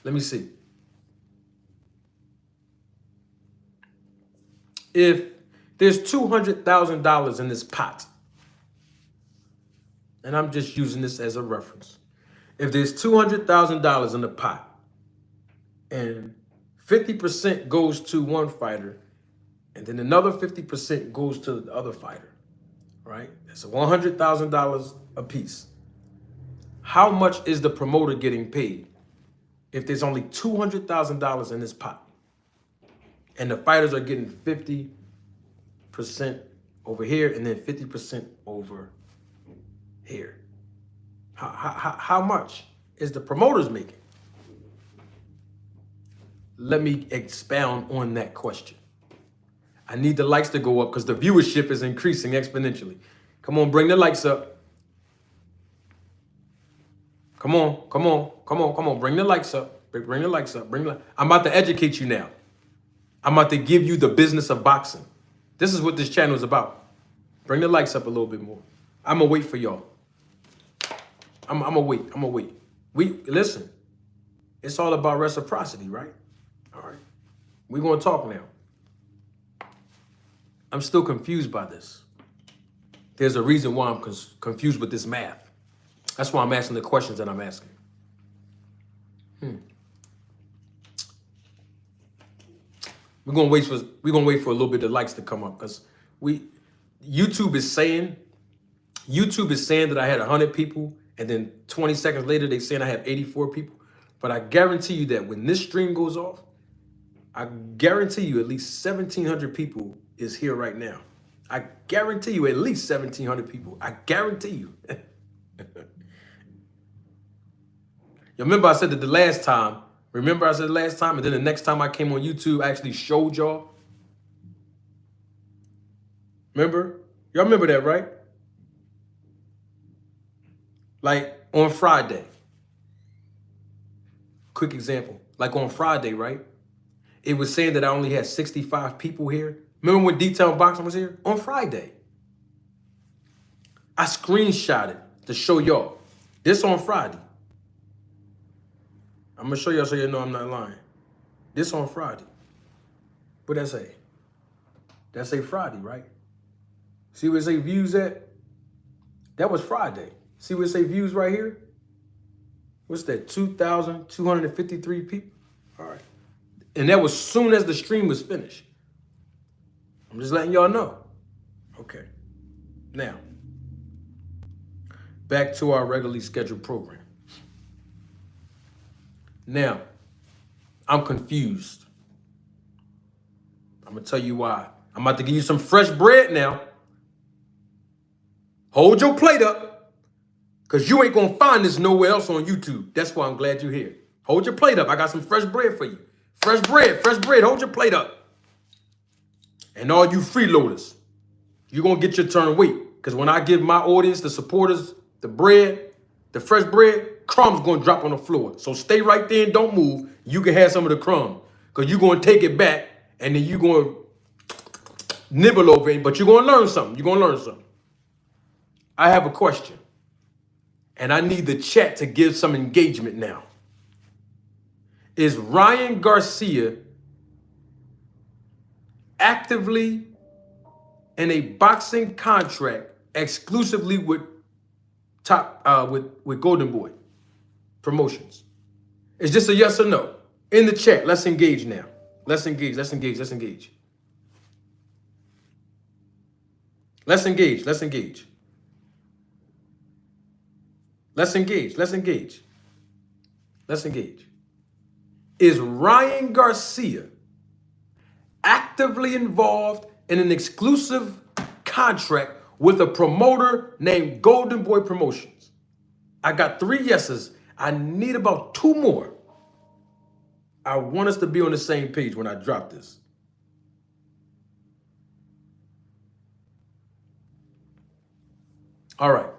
Let me see. If there's $200,000 in this pot, and I'm just using this as a reference. If there's $200,000 in the pot and 50% goes to one fighter and then another 50% goes to the other fighter, right? That's $100,000 a piece. How much is the promoter getting paid if there's only $200,000 in this pot and the fighters are getting 50% over here and then 50% over here? How much is the promoters making? Let me expound on that question. I need the likes to go up because the viewership is increasing exponentially. Come on, bring the likes up. Come on, come on, come on, come on. Bring the likes up. Bring the likes up. I'm about to educate you now. I'm about to give you the business of boxing. This is what this channel is about. Bring the likes up a little bit more. I'm gonna wait for y'all. I'm gonna wait. I'm gonna wait. Listen. It's all about reciprocity, right? All right. We're gonna talk now. I'm still confused by this. There's a reason why I'm confused with this math. That's why I'm asking the questions that I'm asking. We're gonna wait for a little bit of likes to come up because YouTube is saying that I had 100 people, and then 20 seconds later they saying I have 84 people. But I guarantee you that when this stream goes off, I guarantee you at least 1,700 people is here right now. I guarantee you at least 1,700 people. I guarantee you. You remember I said that the last time, and then the next time I came on YouTube, I actually showed y'all. Remember? Y'all remember that, right? Like on Friday. Quick example. Like on Friday, right? It was saying that I only had 65 people here. Remember when Detailed Boxing was here? On Friday. I screenshotted to show y'all. This on Friday. I'm going to show y'all so you know I'm not lying. This on Friday. What that say? That say Friday, right? See where it say views at? That was Friday. See where it say views right here? What's that? 2,253 people? All right. And that was soon as the stream was finished. I'm just letting y'all know. Okay. Now, back to our regularly scheduled program. Now, I'm confused. I'm going to tell you why. I'm about to give you some fresh bread now. Hold your plate up, because you ain't going to find this nowhere else on YouTube. That's why I'm glad you're here. Hold your plate up. I got some fresh bread for you. Fresh bread, hold your plate up. And all you freeloaders, you're going to get your turn. Wait, because when I give my audience, the supporters, the bread, the fresh bread, crumbs going to drop on the floor. So stay right there and don't move. You can have some of the crumbs, because you're going to take it back and then you're going to nibble over it, but you're going to learn something. I have a question, and I need the chat to give some engagement now. Is Ryan Garcia actively in a boxing contract exclusively with Golden Boy Promotions? It's just a yes or no. In the chat, let's engage now. Let's engage. Let's engage. Is Ryan Garcia actively involved in an exclusive contract with a promoter named Golden Boy Promotions? I got 3 yeses. I need about 2 more. I want us to be on the same page when I drop this. All right.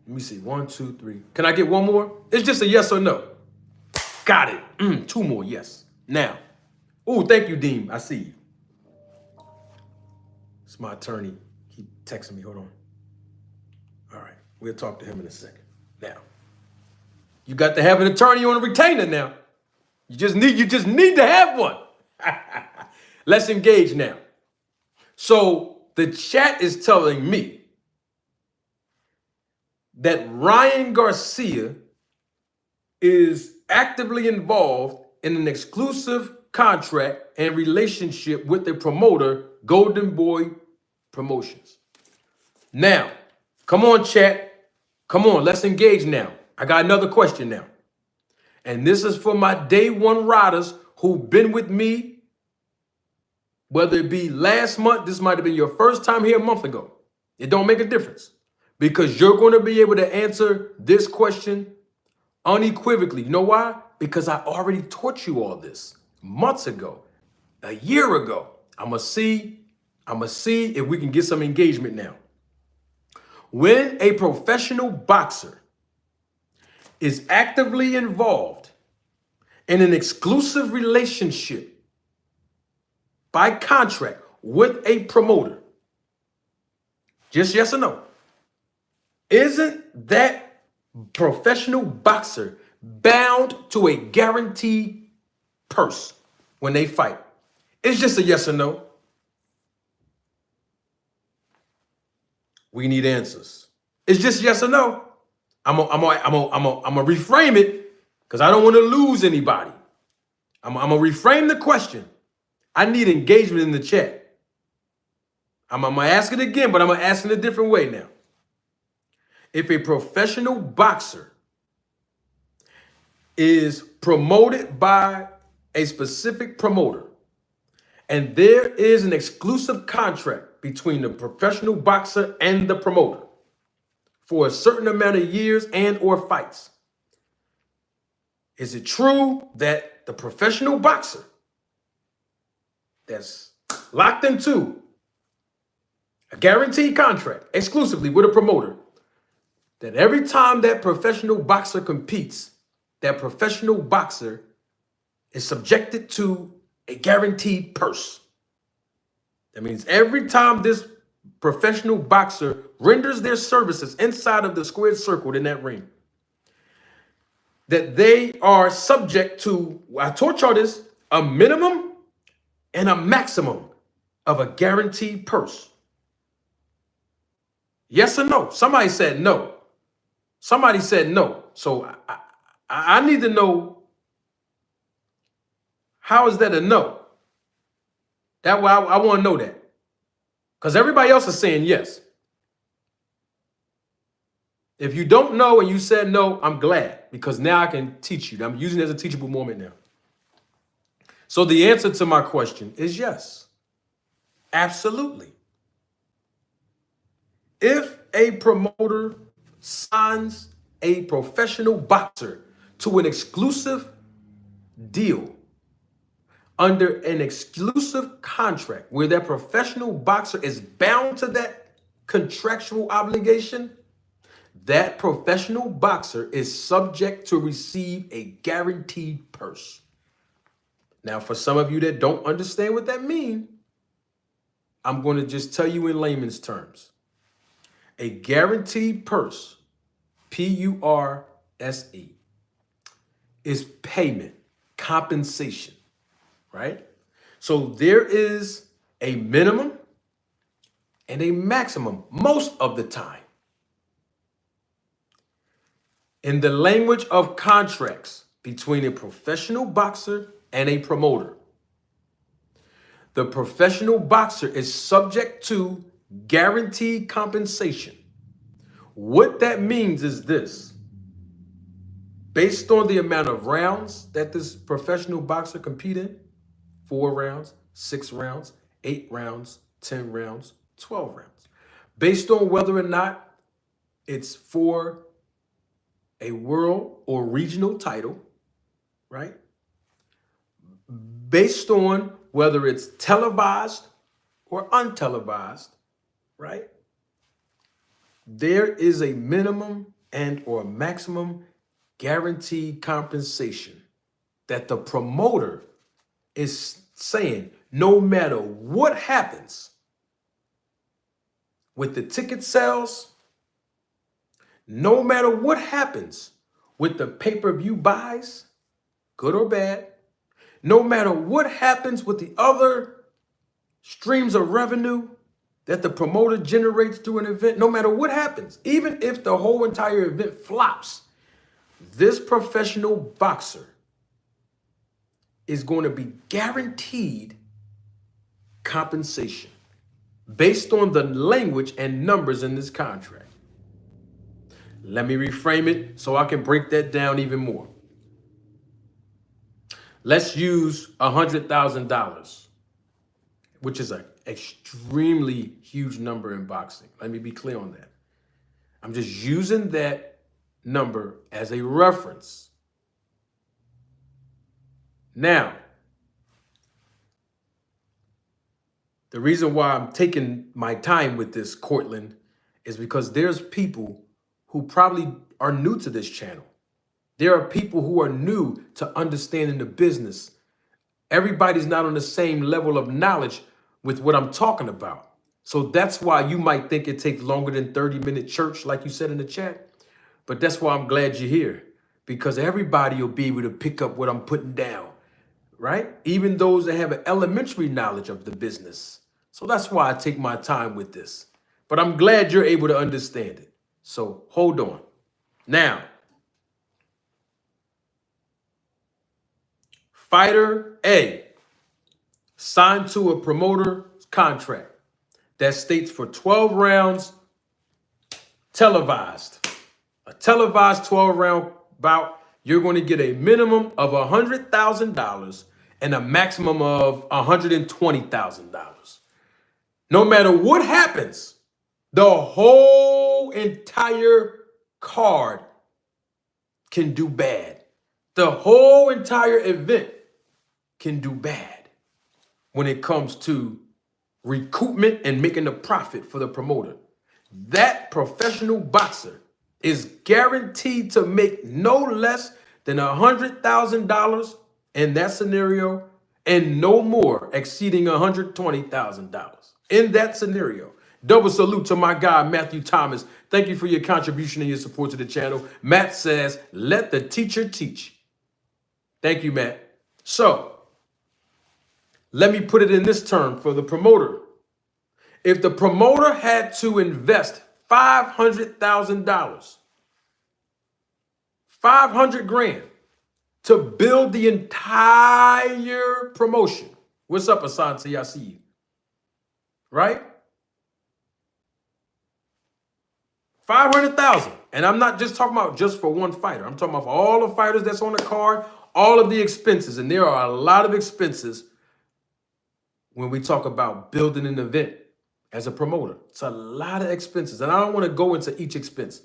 Let me see. 1, 2, 3. Can I get 1 more? It's just a yes or no. Got it. 2 more, yes. Now. Oh, thank you, Dean. I see you. It's my attorney. He texting me. Hold on. All right. We'll talk to him in a second. Now. You got to have an attorney on a retainer now. You just need to have one. Let's engage now. So the chat is telling me that Ryan Garcia is actively involved in an exclusive contract and relationship with the promoter, Golden Boy Promotions. Now, come on, chat. Come on, let's engage now. I got another question now. And this is for my day one riders who've been with me, whether it be last month, this might have been your first time here a month ago. It don't make a difference, because you're going to be able to answer this question unequivocally. You know why? Because I already taught you all this months ago, a year ago. I'm going to see if we can get some engagement now. When a professional boxer is actively involved in an exclusive relationship by contract with a promoter, just yes or no, isn't that professional boxer bound to a guaranteed purse when they fight? It's just a yes or no. We need answers. It's just yes or no. I'm gonna reframe it because I don't want to lose anybody. I'm gonna reframe the question. I need engagement in the chat. I'm gonna ask it again, but I'm gonna ask it a different way now. If a professional boxer is promoted by a specific promoter, and there is an exclusive contract between the professional boxer and the promoter for a certain amount of years and or fights, is it true that the professional boxer that's locked into a guaranteed contract exclusively with a promoter, that every time that professional boxer competes, that professional boxer is subjected to a guaranteed purse? That means every time this professional boxer renders their services inside of the squared circle in that ring, that they are subject to, I taught y'all this, a minimum and a maximum of a guaranteed purse. Yes or no? Somebody said no. Somebody said no. So I need to know, how is that a no? That way I want to know that. Because everybody else is saying yes. If you don't know and you said no, I'm glad, because now I can teach you. I'm using it as a teachable moment now. So the answer to my question is yes. Absolutely. If a promoter signs a professional boxer to an exclusive deal under an exclusive contract where that professional boxer is bound to that contractual obligation, that professional boxer is subject to receive a guaranteed purse. Now, for some of you that don't understand what that means, I'm going to just tell you in layman's terms. A guaranteed purse, P-U-R-S-E, is payment, compensation, right? So there is a minimum and a maximum most of the time. In the language of contracts between a professional boxer and a promoter, the professional boxer is subject to guaranteed compensation. What that means is this: based on the amount of rounds that this professional boxer compete in, 4 rounds, 6 rounds, 8 rounds, 10 rounds, 12 rounds, based on whether or not it's for a world or regional title, right? Based on whether it's televised or untelevised, right? There is a minimum and or maximum guaranteed compensation that the promoter is saying, no matter what happens with the ticket sales, no matter what happens with the pay-per-view buys, good or bad, no matter what happens with the other streams of revenue that the promoter generates through an event, no matter what happens, even if the whole entire event flops, this professional boxer is going to be guaranteed compensation based on the language and numbers in this contract. Let me reframe it so I can break that down even more. Let's use $100,000, which is an extremely huge number in boxing. Let me be clear on that. I'm just using that number as a reference. Now, the reason why I'm taking my time with this, Cortland, is because there's people who probably are new to this channel. There are people who are new to understanding the business. Everybody's not on the same level of knowledge with what I'm talking about. So that's why you might think it takes longer than 30-minute church, like you said in the chat. But that's why I'm glad you're here, because everybody will be able to pick up what I'm putting down, right? Even those that have an elementary knowledge of the business. So that's why I take my time with this. But I'm glad you're able to understand it. So hold on. Now, Fighter A signed to a promoter contract that states for 12 rounds, televised. A televised 12-round bout, you're going to get a minimum of $100,000 and a maximum of $120,000. No matter what happens, the whole entire card can do bad. The whole entire event can do bad when it comes to recoupment and making a profit for the promoter. That professional boxer is guaranteed to make no less than $100,000 in that scenario and no more exceeding $120,000 in that scenario. Double salute to my guy, Matthew Thomas. Thank you for your contribution and your support to the channel. Matt says, let the teacher teach. Thank you, Matt. So, let me put it in this term for the promoter. If the promoter had to invest $500,000, 500 grand to build the entire promotion. What's up, Asante? I see you. Right? 500,000. And I'm not just talking about just for one fighter. I'm talking about for all the fighters that's on the card, all of the expenses. And there are a lot of expenses when we talk about building an event as a promoter. It's a lot of expenses. And I don't want to go into each expense.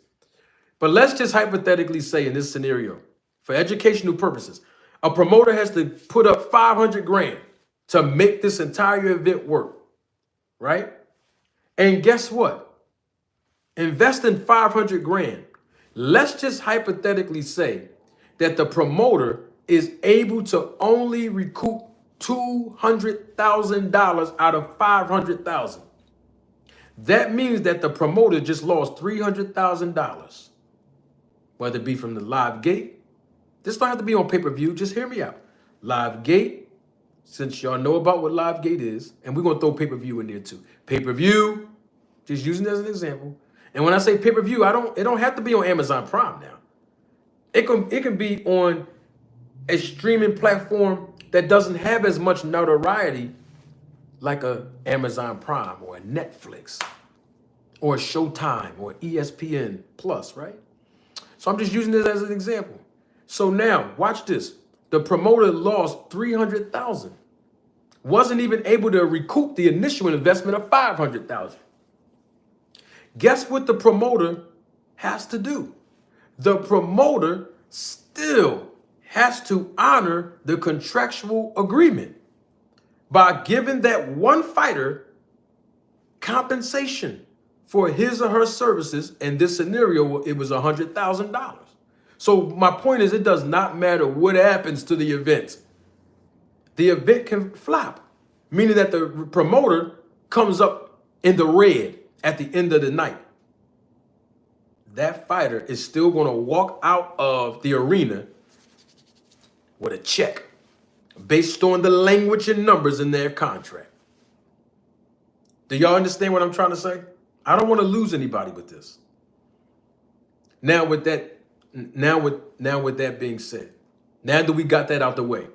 But let's just hypothetically say in this scenario, for educational purposes, a promoter has to put up 500 grand to make this entire event work, right? And guess what? Investing 500 grand, let's just hypothetically say that the promoter is able to only recoup $200,000 out of 500,000. That means that the promoter just lost $300,000, whether it be from the live gate. This don't have to be on pay-per-view. Just hear me out. Live gate, since y'all know about what live gate is, and we're gonna throw pay-per-view in there too. Pay-per-view, just using it as an example. And when I say pay-per-view, it don't have to be on Amazon Prime now. It can be on a streaming platform that doesn't have as much notoriety like a Amazon Prime or a Netflix or a Showtime or ESPN Plus, right? So I'm just using this as an example. So now, watch this. The promoter lost $300,000. Wasn't even able to recoup the initial investment of $500,000. Guess what the promoter has to do? The promoter still has to honor the contractual agreement by giving that one fighter compensation for his or her services. In this scenario, it was $100,000. So my point is, it does not matter what happens to the event. The event can flop, meaning that the promoter comes up in the red at the end of the night. That fighter is still going to walk out of the arena with a check based on the language and numbers in their contract. Do y'all understand what I'm trying to say? I don't want to lose anybody with this. Now with that being said, now that we got that out the way,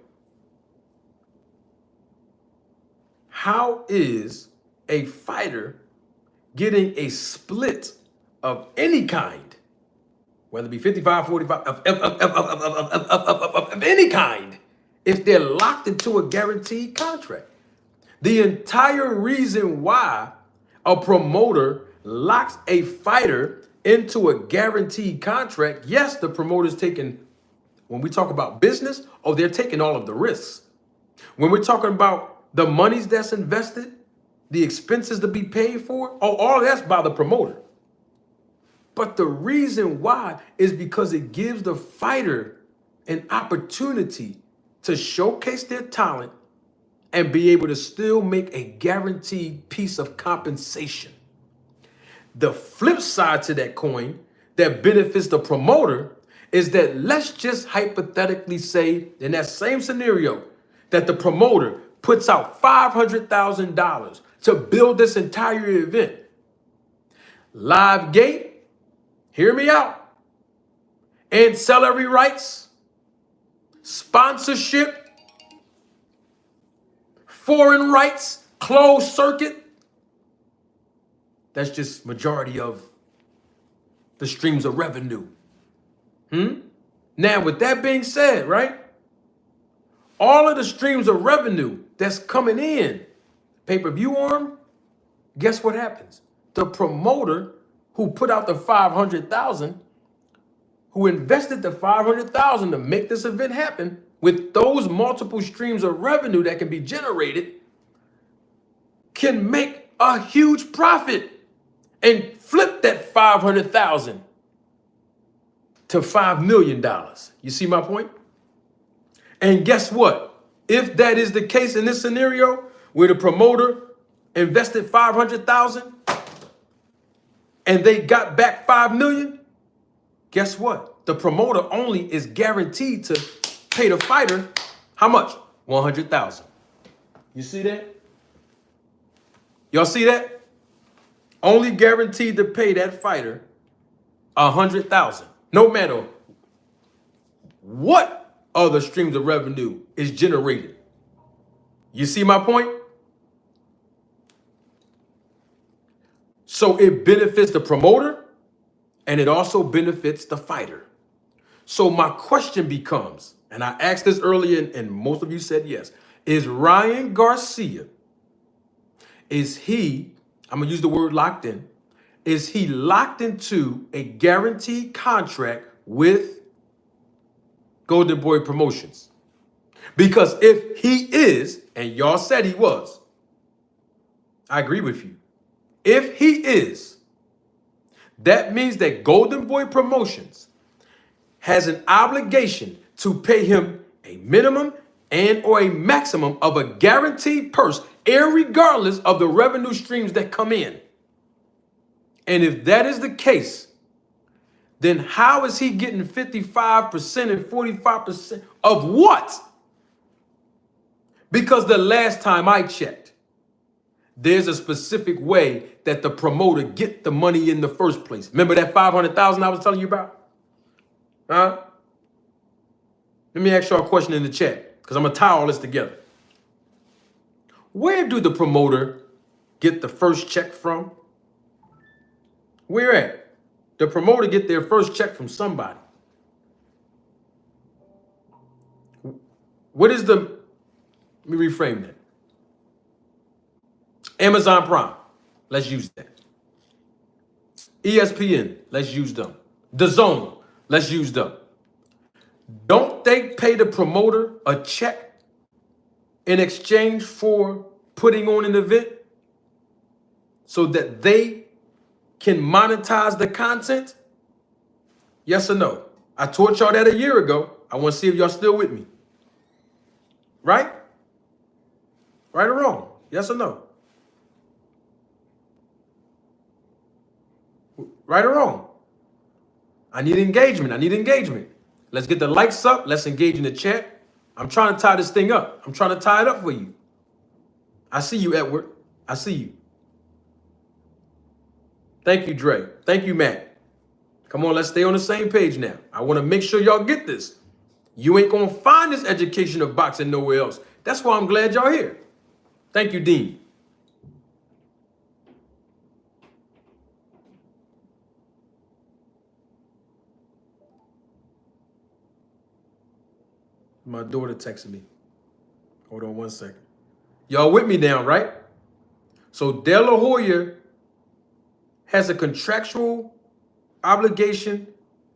how is a fighter getting a split of any kind, whether it be 55, 45, of any kind, if they're locked into a guaranteed contract? The entire reason why a promoter locks a fighter into a guaranteed contract, yes, the promoter's taking, when we talk about business, they're taking all of the risks. When we're talking about the monies that's invested, the expenses to be paid for, all that's by the promoter. But the reason why is because it gives the fighter an opportunity to showcase their talent and be able to still make a guaranteed piece of compensation. The flip side to that coin that benefits the promoter is that let's just hypothetically say in that same scenario that the promoter puts out $500,000 to build this entire event. Live gate, hear me out, ancillary rights, sponsorship, foreign rights, closed circuit. That's just majority of the streams of revenue. Now, with that being said, right? All of the streams of revenue that's coming in, pay-per-view arm, guess what happens? The promoter who put out the $500,000, who invested the $500,000 to make this event happen, with those multiple streams of revenue that can be generated, can make a huge profit and flip that $500,000 to $5 million. You see my point? And guess what? If that is the case in this scenario where the promoter invested $500,000 and they got back $5 million, guess what? The promoter only is guaranteed to pay the fighter how much? $100,000. You see that? Y'all see that? Only guaranteed to pay that fighter $100,000. No matter what other streams of revenue is generated. You see my point? So it benefits the promoter and it also benefits the fighter. So my question becomes, and I asked this earlier and most of you said yes, is Ryan Garcia, is he, I'm going to use the word locked in, is he locked into a guaranteed contract with Golden Boy Promotions? Because if he is, and y'all said he was, I agree with you. If he is, that means that Golden Boy Promotions has an obligation to pay him a minimum and or a maximum of a guaranteed purse, irregardless of the revenue streams that come in. And if that is the case, then how is he getting 55% and 45% of what? Because the last time I checked, there's a specific way that the promoter get the money in the first place. Remember that $500,000 I was telling you about? Huh? Let me ask y'all a question in the chat, because I'm going to tie all this together. Where do the promoter get the first check from? Where at? The promoter get their first check from somebody. What is the, let me reframe that. Amazon Prime, let's use that. ESPN, let's use them. DAZN, let's use them. Don't they pay the promoter a check in exchange for putting on an event so that they can monetize the content? Yes or no? I taught y'all that a year ago. I want to see if y'all still with me. Right? Right or wrong? Yes or no? Right or wrong? I need engagement. I need engagement. Let's get the likes up. Let's engage in the chat. I'm trying to tie this thing up. I'm trying to tie it up for you. I see you, Edward. I see you. Thank you, Dre. Thank you, Matt. Come on, let's stay on the same page now. I want to make sure y'all get this. You ain't going to find this education of boxing nowhere else. That's why I'm glad y'all here. Thank you, Dean. My daughter texted me. Hold on one second. Y'all with me now, right? So De La Hoya has a contractual obligation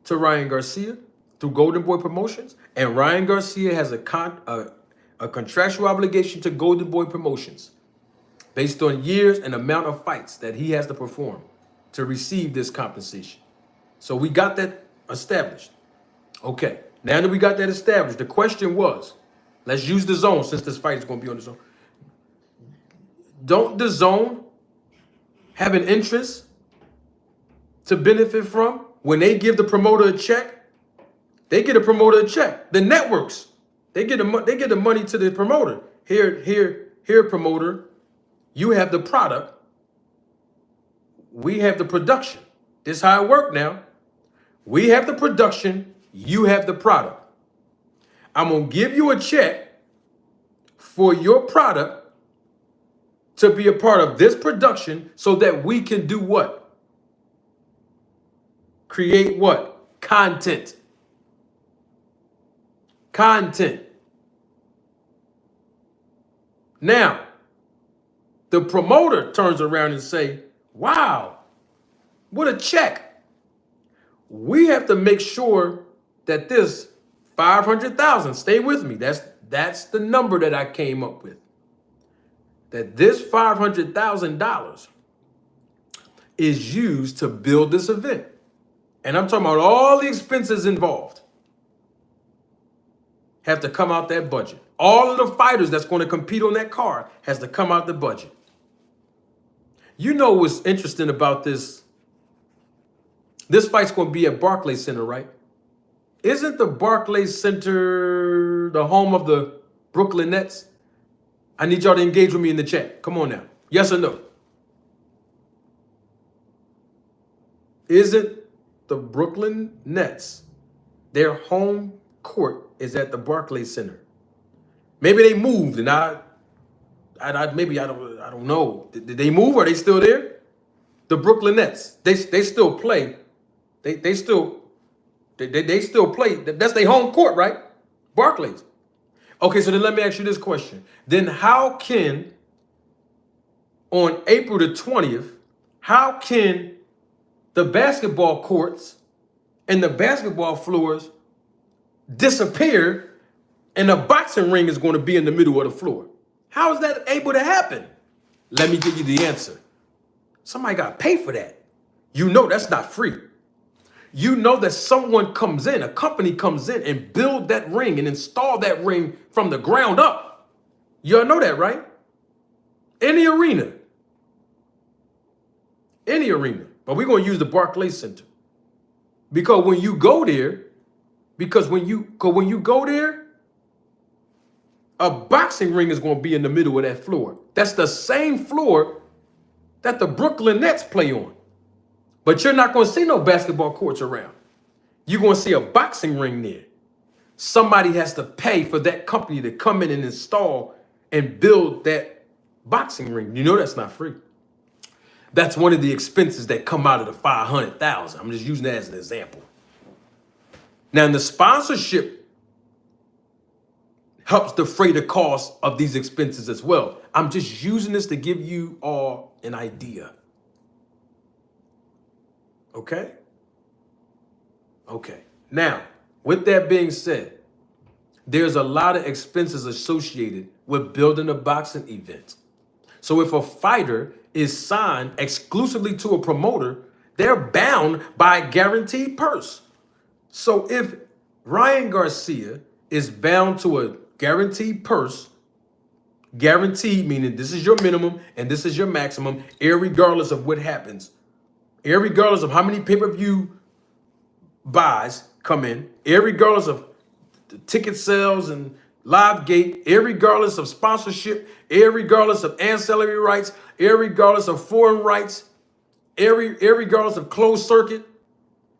to Ryan Garcia through Golden Boy Promotions, and Ryan Garcia has a contractual obligation to Golden Boy Promotions based on years and amount of fights that he has to perform to receive this compensation. So we got that established. Okay. Now that we got that established, the question was, let's use the zone since this fight is going to be on the zone. Don't the zone have an interest to benefit from when they give the promoter a check? They get a promoter a check. The networks, they get the money to the promoter. Here, promoter, you have the product. We have the production. This is how it works now. We have the production. You have the product. I'm going to give you a check for your product to be a part of this production so that we can do what? Create what? Content. Content. Now, the promoter turns around and say, wow, what a check. We have to make sure that this 500,000, stay with me. That's the number that I came up with. That this $500,000 is used to build this event. And I'm talking about all the expenses involved have to come out that budget. All of the fighters that's going to compete on that card has to come out the budget. You know what's interesting about this? This fight's going to be at Barclays Center, right? Isn't the Barclays Center the home of the Brooklyn Nets? I need y'all to engage with me in the chat. Come on now. Yes or no? Isn't the Brooklyn Nets, their home court is at the Barclays Center? Maybe they moved and I don't know. Did they move? Are they still there? The Brooklyn Nets. They still play. They still play. That's their home court, right? Barclays. Okay, so then let me ask you this question. Then how can, on April the 20th, how can the basketball courts and the basketball floors disappear and a boxing ring is going to be in the middle of the floor? How is that able to happen? Let me give you the answer. Somebody got to pay for that. You know that's not free. You know that someone comes in, a company comes in and build that ring and install that ring from the ground up. You all know that, right? Any arena. Any arena. But we're going to use the Barclays Center. Because when you go there, a boxing ring is going to be in the middle of that floor. That's the same floor that the Brooklyn Nets play on. But you're not going to see no basketball courts around. You're going to see a boxing ring there. Somebody has to pay for that company to come in and install and build that boxing ring. You know that's not free. That's one of the expenses that come out of the 500,000. I'm just using that as an example. Now, in the sponsorship helps defray the cost of these expenses as well. I'm just using this to give you all an idea. Okay? Okay. Now, with that being said, there's a lot of expenses associated with building a boxing event. So if a fighter is signed exclusively to a promoter, they're bound by a guaranteed purse. So if Ryan Garcia is bound to a guaranteed purse, guaranteed meaning this is your minimum and this is your maximum, irregardless of what happens, irregardless of how many pay-per-view buys come in, irregardless of the ticket sales and live gate, irregardless of sponsorship, irregardless of ancillary rights, irregardless of foreign rights, irregardless of closed circuit,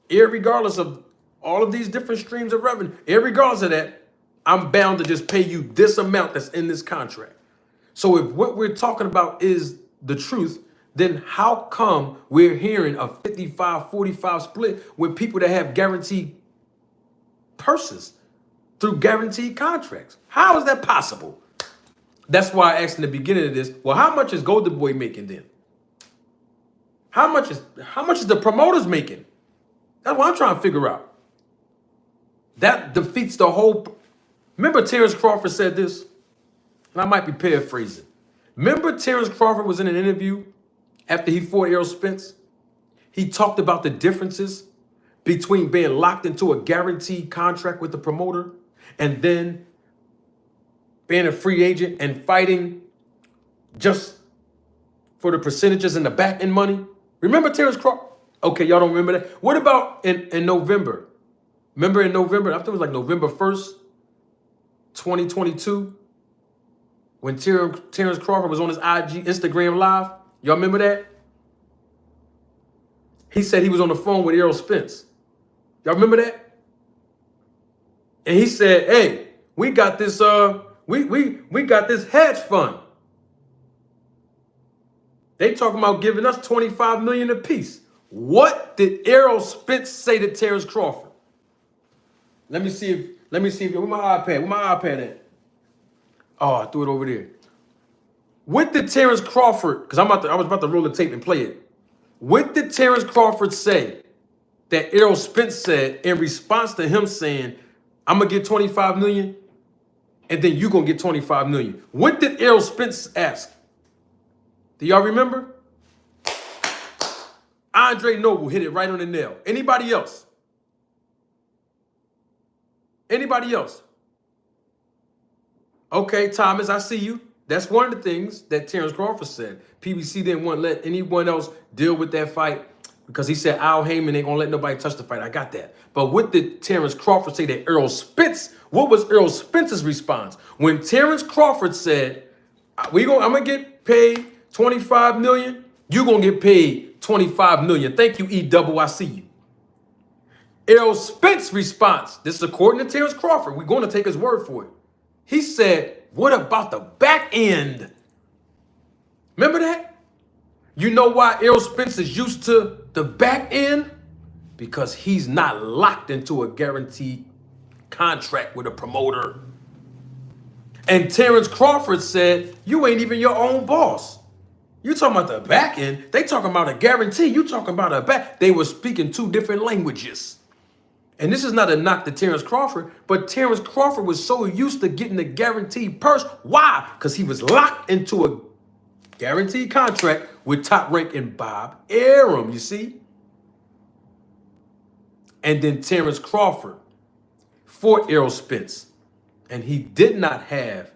irregardless of all of these different streams of revenue, irregardless of that, I'm bound to just pay you this amount that's in this contract. So if what we're talking about is the truth, then how come we're hearing a 55-45 split with people that have guaranteed purses through guaranteed contracts? How is that possible? That's why I asked in the beginning of this, well, how much is Golden Boy making then? How much is the promoters making? That's what I'm trying to figure out. That defeats the whole. Remember Terrence Crawford said this? And I might be paraphrasing. Remember Terrence Crawford was in an interview after he fought Errol Spence? He talked about the differences between being locked into a guaranteed contract with the promoter and then being a free agent and fighting just for the percentages and the back end money? Remember Terrence Crawford? Okay, y'all don't remember that? What about in November? Remember in November, I think it was like November 1st, 2022, when Terrence Crawford was on his Instagram Live? Y'all remember that? He said he was on the phone with Errol Spence. Y'all remember that? And he said, hey, we got this we got this hedge fund. They talking about giving us $25 million apiece. What did Errol Spence say to Terrence Crawford? Let me see if where my iPad? Where my iPad at? Oh, I threw it over there. What did Terrence Crawford, because I was about to roll the tape and play it. What did Terrence Crawford say that Errol Spence said in response to him saying, I'm gonna get 25 million and then you gonna get 25 million? What did Errol Spence ask? Do y'all remember? Andre Noble hit it right on the nail. Anybody else? Anybody else? Okay, Thomas, I see you. That's one of the things that Terrence Crawford said. PBC didn't want to let anyone else deal with that fight because he said Al Heyman ain't gonna let nobody touch the fight. I got that. But what did Terrence Crawford say to Errol Spence? What was Errol Spence's response? When Terrence Crawford said, I'm gonna get paid 25 million, you're gonna get paid 25 million. Thank you, E-double, I see you. Errol Spence's response, this is according to Terrence Crawford, we're gonna take his word for it. He said, what about the back end? Remember that? You know why Errol Spence is used to the back end? Because he's not locked into a guaranteed contract with a promoter. And Terrence Crawford said, you ain't even your own boss. You talking about the back end? They talking about a guarantee. You talking about a back. They were speaking two different languages. And this is not a knock to Terrence Crawford, but Terrence Crawford was so used to getting the guaranteed purse. Why? Because he was locked into a guaranteed contract with Top Rank and Bob Arum, you see? And then Terrence Crawford fought Errol Spence, and he did not have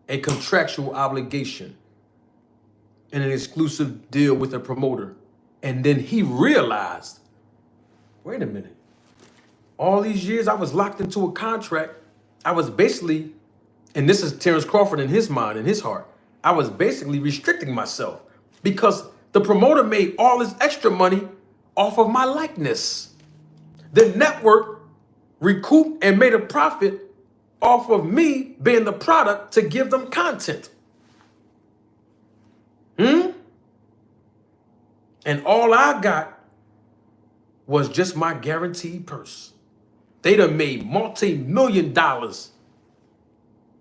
a contractual obligation and an exclusive deal with a promoter. And then he realized, wait a minute. All these years I was locked into a contract. I was basically, and this is Terrence Crawford in his mind, in his heart, I was basically restricting myself because the promoter made all this extra money off of my likeness. The network recouped and made a profit off of me being the product to give them content. And all I got was just my guaranteed purse. They done made multi-million dollars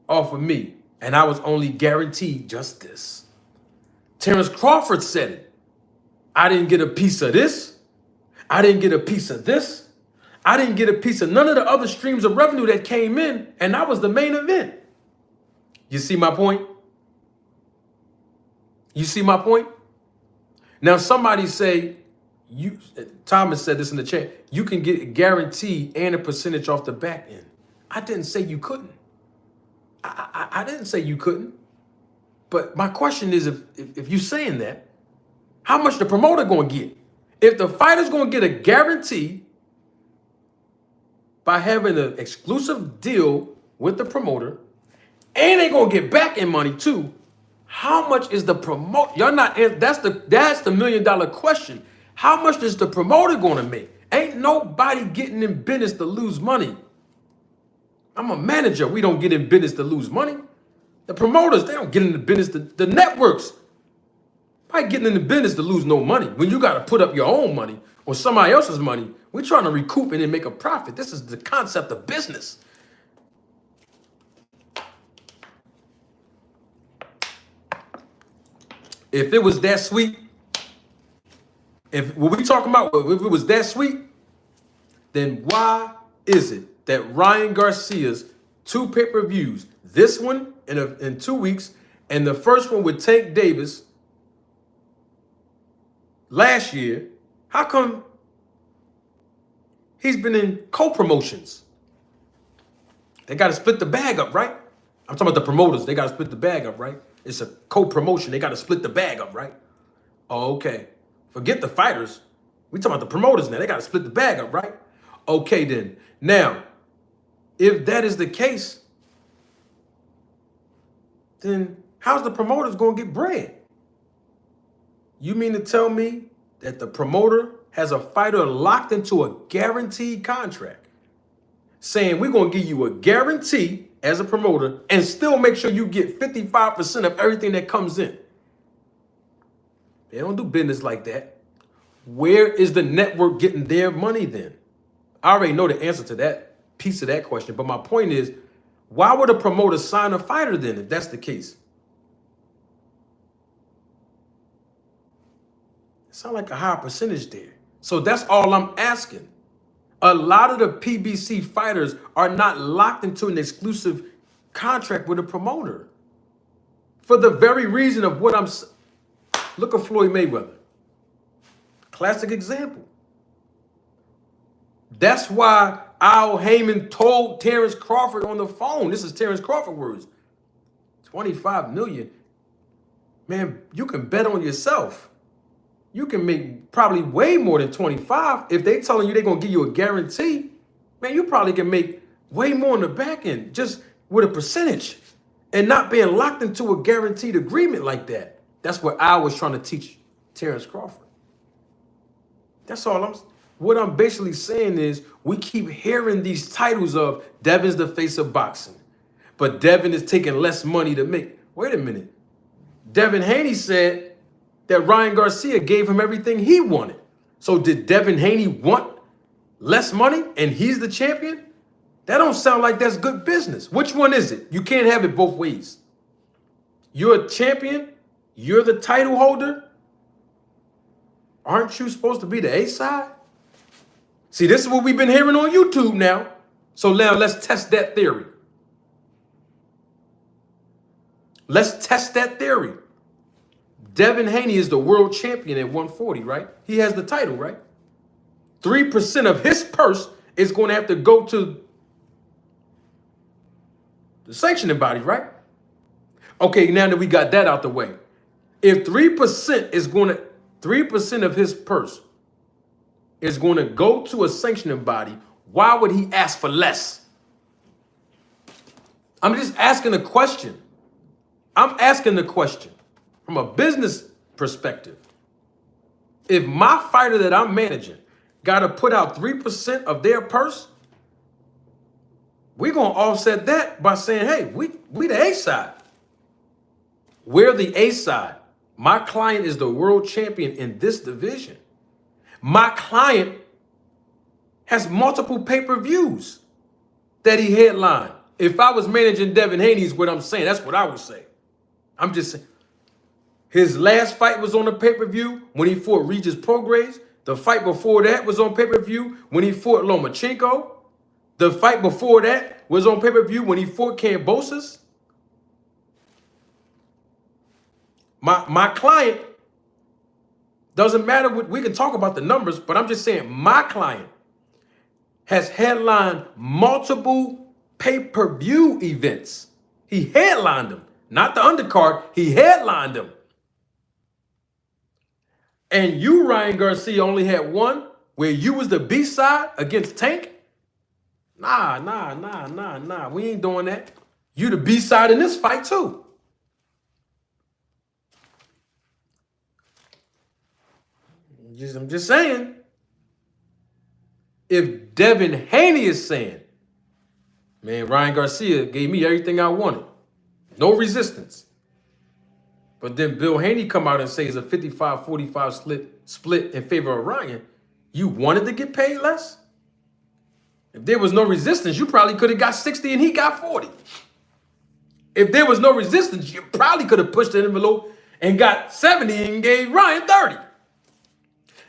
off of me, and I was only guaranteed just this. Terrence Crawford said it. I didn't get a piece of this. I didn't get a piece of this. I didn't get a piece of none of the other streams of revenue that came in, and I was the main event. You see my point? You see my point? Now somebody say, Thomas said this in the chat, you can get a guarantee and a percentage off the back end. I didn't say you couldn't. I didn't say you couldn't. But my question is, if you're saying that, how much the promoter gonna get? If the fighter's gonna get a guarantee by having an exclusive deal with the promoter, and they gonna get back end money too, how much is the promoter? Y'all not, that's the $1 million question. How much is the promoter gonna make? Ain't nobody getting in business to lose money. I'm a manager. We don't get in business to lose money. The promoters, they don't get in the business. The networks, why getting in the business to lose no money? When you got to put up your own money or somebody else's money, we're trying to recoup and then make a profit. This is the concept of business. If it was that sweet, if what we talking about, if it was that sweet, then why is it that Ryan Garcia's 2 pay-per-views, this one in 2 weeks, and the first one with Tank Davis last year, how come He's been in co-promotions. They got to split the bag up, right? I'm talking about the promoters. They got to split the bag up, right? It's a co-promotion. They got to split the bag up, right? Oh, okay. Forget the fighters. We talking about the promoters now. They got to split the bag up, right? Okay, then. Now, if that is the case, then how's the promoters going to get bread? You mean to tell me that the promoter has a fighter locked into a guaranteed contract, saying we're going to give you a guarantee as a promoter and still make sure you get 55% of everything that comes in? They don't do business like that. Where is the network getting their money then? I already know the answer to that piece of that question, but my point is, why would a promoter sign a fighter then if that's the case? It sounds like a high percentage there. So that's all I'm asking. A lot of the PBC fighters are not locked into an exclusive contract with a promoter for the very reason of what I'm. Look at Floyd Mayweather. Classic example. That's why Al Heyman told Terrence Crawford on the phone. This is Terrence Crawford words. 25 million. Man, you can bet on yourself. You can make probably way more than 25. If they telling you they're going to give you a guarantee, man, you probably can make way more in the back end just with a percentage and not being locked into a guaranteed agreement like that. That's what I was trying to teach Terrence Crawford. That's all what I'm basically saying is we keep hearing these titles of Devin's the face of boxing, but Devin is taking less money to make. Wait a minute. Devin Haney said that Ryan Garcia gave him everything he wanted. So did Devin Haney want less money and he's the champion? That don't sound like that's good business. Which one is it? You can't have it both ways. You're a champion. You're the title holder. Aren't you supposed to be the A side? See, this is what we've been hearing on YouTube now. So now let's test that theory. Let's test that theory. Devin Haney is the world champion at 140, right? He has the title, right? 3% of his purse is going to have to go to the sanctioning body, right? Okay, now that we got that out the way. If 3% of his purse is going to go to a sanctioning body, why would he ask for less? I'm just asking a question. I'm asking the question from a business perspective. If my fighter that I'm managing got to put out 3% of their purse, we're going to offset that by saying, hey, we the A side. We're the A side. My client is the world champion in this division. My client has multiple pay-per-views that he headlined. If I was managing Devin Haney, is what I'm saying. That's what I would say. I'm just saying. His last fight was on the pay-per-view when he fought Regis Prograis. The fight before that was on pay-per-view when he fought Lomachenko. The fight before that was on pay-per-view when he fought Kambosos. My client, doesn't matter what, we can talk about the numbers, but I'm just saying my client has headlined multiple pay-per-view events. He headlined them, not the undercard. He headlined them. And you, Ryan Garcia, only had one where you was the B-side against Tank? Nah. We ain't doing that. You the B-side in this fight too. I'm just saying, if Devin Haney is saying, man, Ryan Garcia gave me everything I wanted, no resistance. But then Bill Haney come out and say it's a 55-45 split in favor of Ryan. You wanted to get paid less? If there was no resistance, you probably could have got 60 and he got 40. If there was no resistance, you probably could have pushed the envelope and got 70 and gave Ryan 30.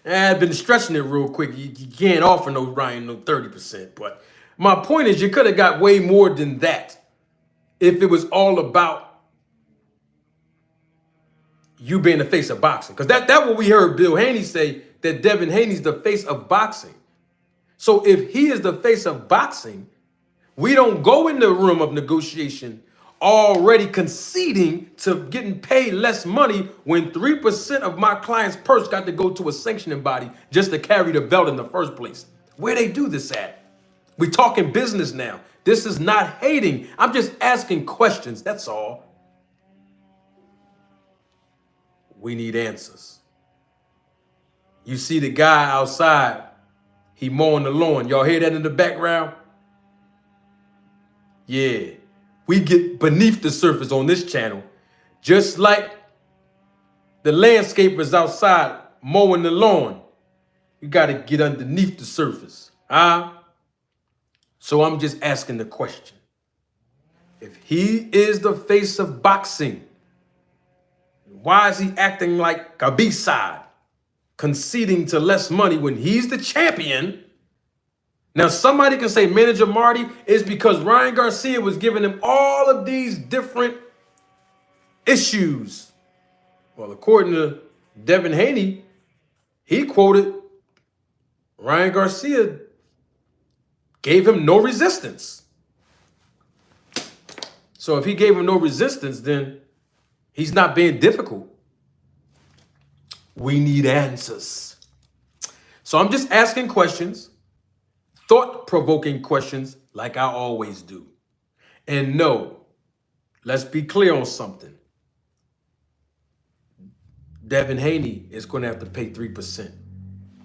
I've been stretching it real quick. You can't offer no Ryan no 30%. But my point is you could have got way more than that if it was all about you being the face of boxing. Because that's what we heard Bill Haney say, that Devin Haney's the face of boxing. So if he is the face of boxing, we don't go in the room of negotiation already conceding to getting paid less money when 3% of my client's purse got to go to a sanctioning body just to carry the belt in the first place. Where they do this at? We talking business now. This is not hating. I'm just asking questions. That's all. We need answers. You see the guy outside, he mowing the lawn. Y'all hear that in the background? Yeah. We get beneath the surface on this channel, just like the landscapers outside mowing the lawn. You got to get underneath the surface. So I'm just asking the question. If he is the face of boxing, why is he acting like a B-side, conceding to less money when he's the champion? Now, somebody can say Manager Marty is because Ryan Garcia was giving him all of these different issues. Well, according to Devin Haney, he quoted Ryan Garcia gave him no resistance. So if he gave him no resistance, then he's not being difficult. We need answers. So I'm just asking questions, thought-provoking questions like I always do. And no, let's be clear on something. Devin Haney is going to have to pay 3%.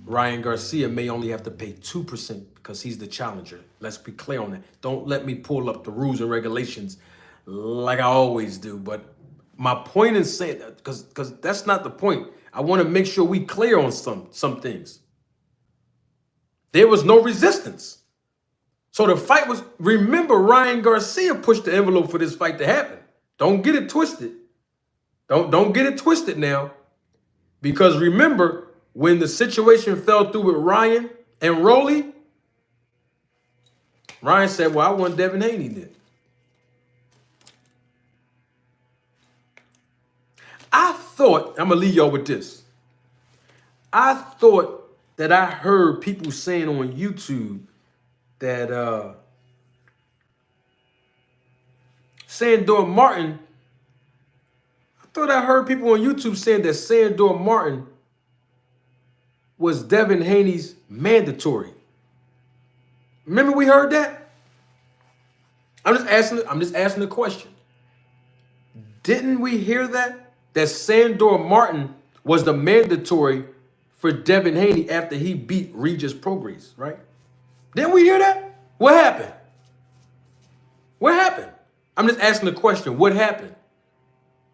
Ryan Garcia may only have to pay 2% because he's the challenger. Let's be clear on that. Don't let me pull up the rules and regulations like I always do. But my point is saying that because that's not the point. I want to make sure we clear on some things. There was no resistance. So the fight was, remember, Ryan Garcia pushed the envelope for this fight to happen. Don't get it twisted. Don't get it twisted now. Because remember, when the situation fell through with Ryan and Rolly, Ryan said, well, I want Devin Haney then. I thought, I'm going to leave y'all with this. I thought that I heard people saying on YouTube that Sandor Martin, I thought I heard people on YouTube saying that Sandor Martin was Devin Haney's mandatory. Remember we heard that? I'm just asking the question. Didn't we hear that? That Sandor Martin was the mandatory for Devin Haney after he beat Regis Prograis, right? Didn't we hear that? What happened? What happened? I'm just asking the question. What happened?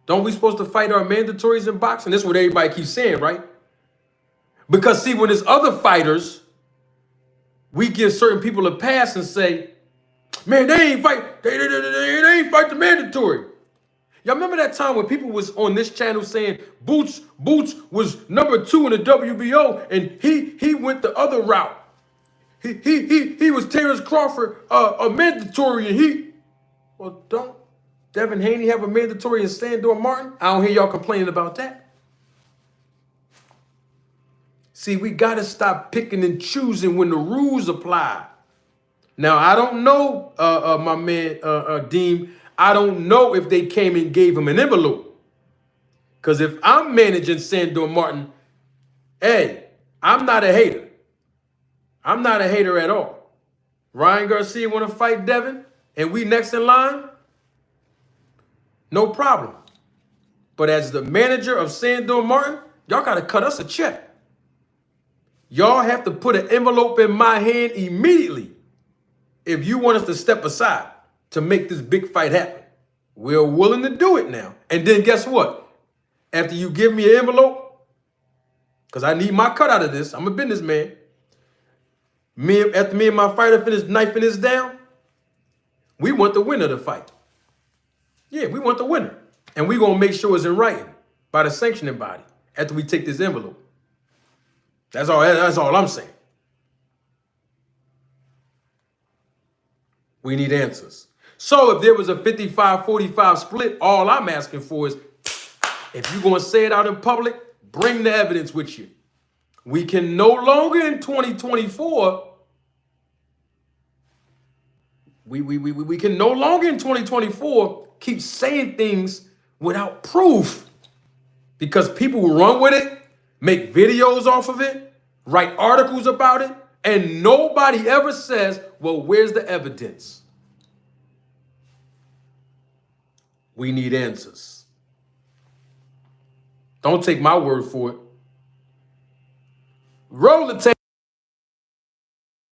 Don't we supposed to fight our mandatories in boxing? That's what everybody keeps saying, right? Because see, when there's other fighters, we give certain people a pass and say, man, they ain't fight the mandatory. Y'all remember that time when people was on this channel saying Boots was #2 in the WBO and he went the other route. He was Terrence Crawford a mandatory and well, don't Devin Haney have a mandatory and Sandor Martin? I don't hear y'all complaining about that. See, we got to stop picking and choosing when the rules apply. Now, I don't know, my man, Deem, I don't know if they came and gave him an envelope. Because if I'm managing Sandor Martin, hey, I'm not a hater. I'm not a hater at all. Ryan Garcia want to fight Devin and we next in line? No problem. But as the manager of Sandor Martin, y'all got to cut us a check. Y'all have to put an envelope in my hand immediately if you want us to step aside to make this big fight happen. We're willing to do it now. And then guess what? After you give me an envelope, because I need my cut out of this, I'm a businessman. After me and my fighter finish knifing this down, we want the winner to fight. Yeah, we want the winner. And we're going to make sure it's in writing by the sanctioning body after we take this envelope. That's all I'm saying. We need answers. So if there was a 55-45 split, all I'm asking for is, if you're going to say it out in public, bring the evidence with you. We can no longer in 2024 We can no longer in 2024 keep saying things without proof, because people will run with it, make videos off of it, write articles about it, and nobody ever says, well, where's the evidence? We need answers. Don't take my word for it. Roll the tape.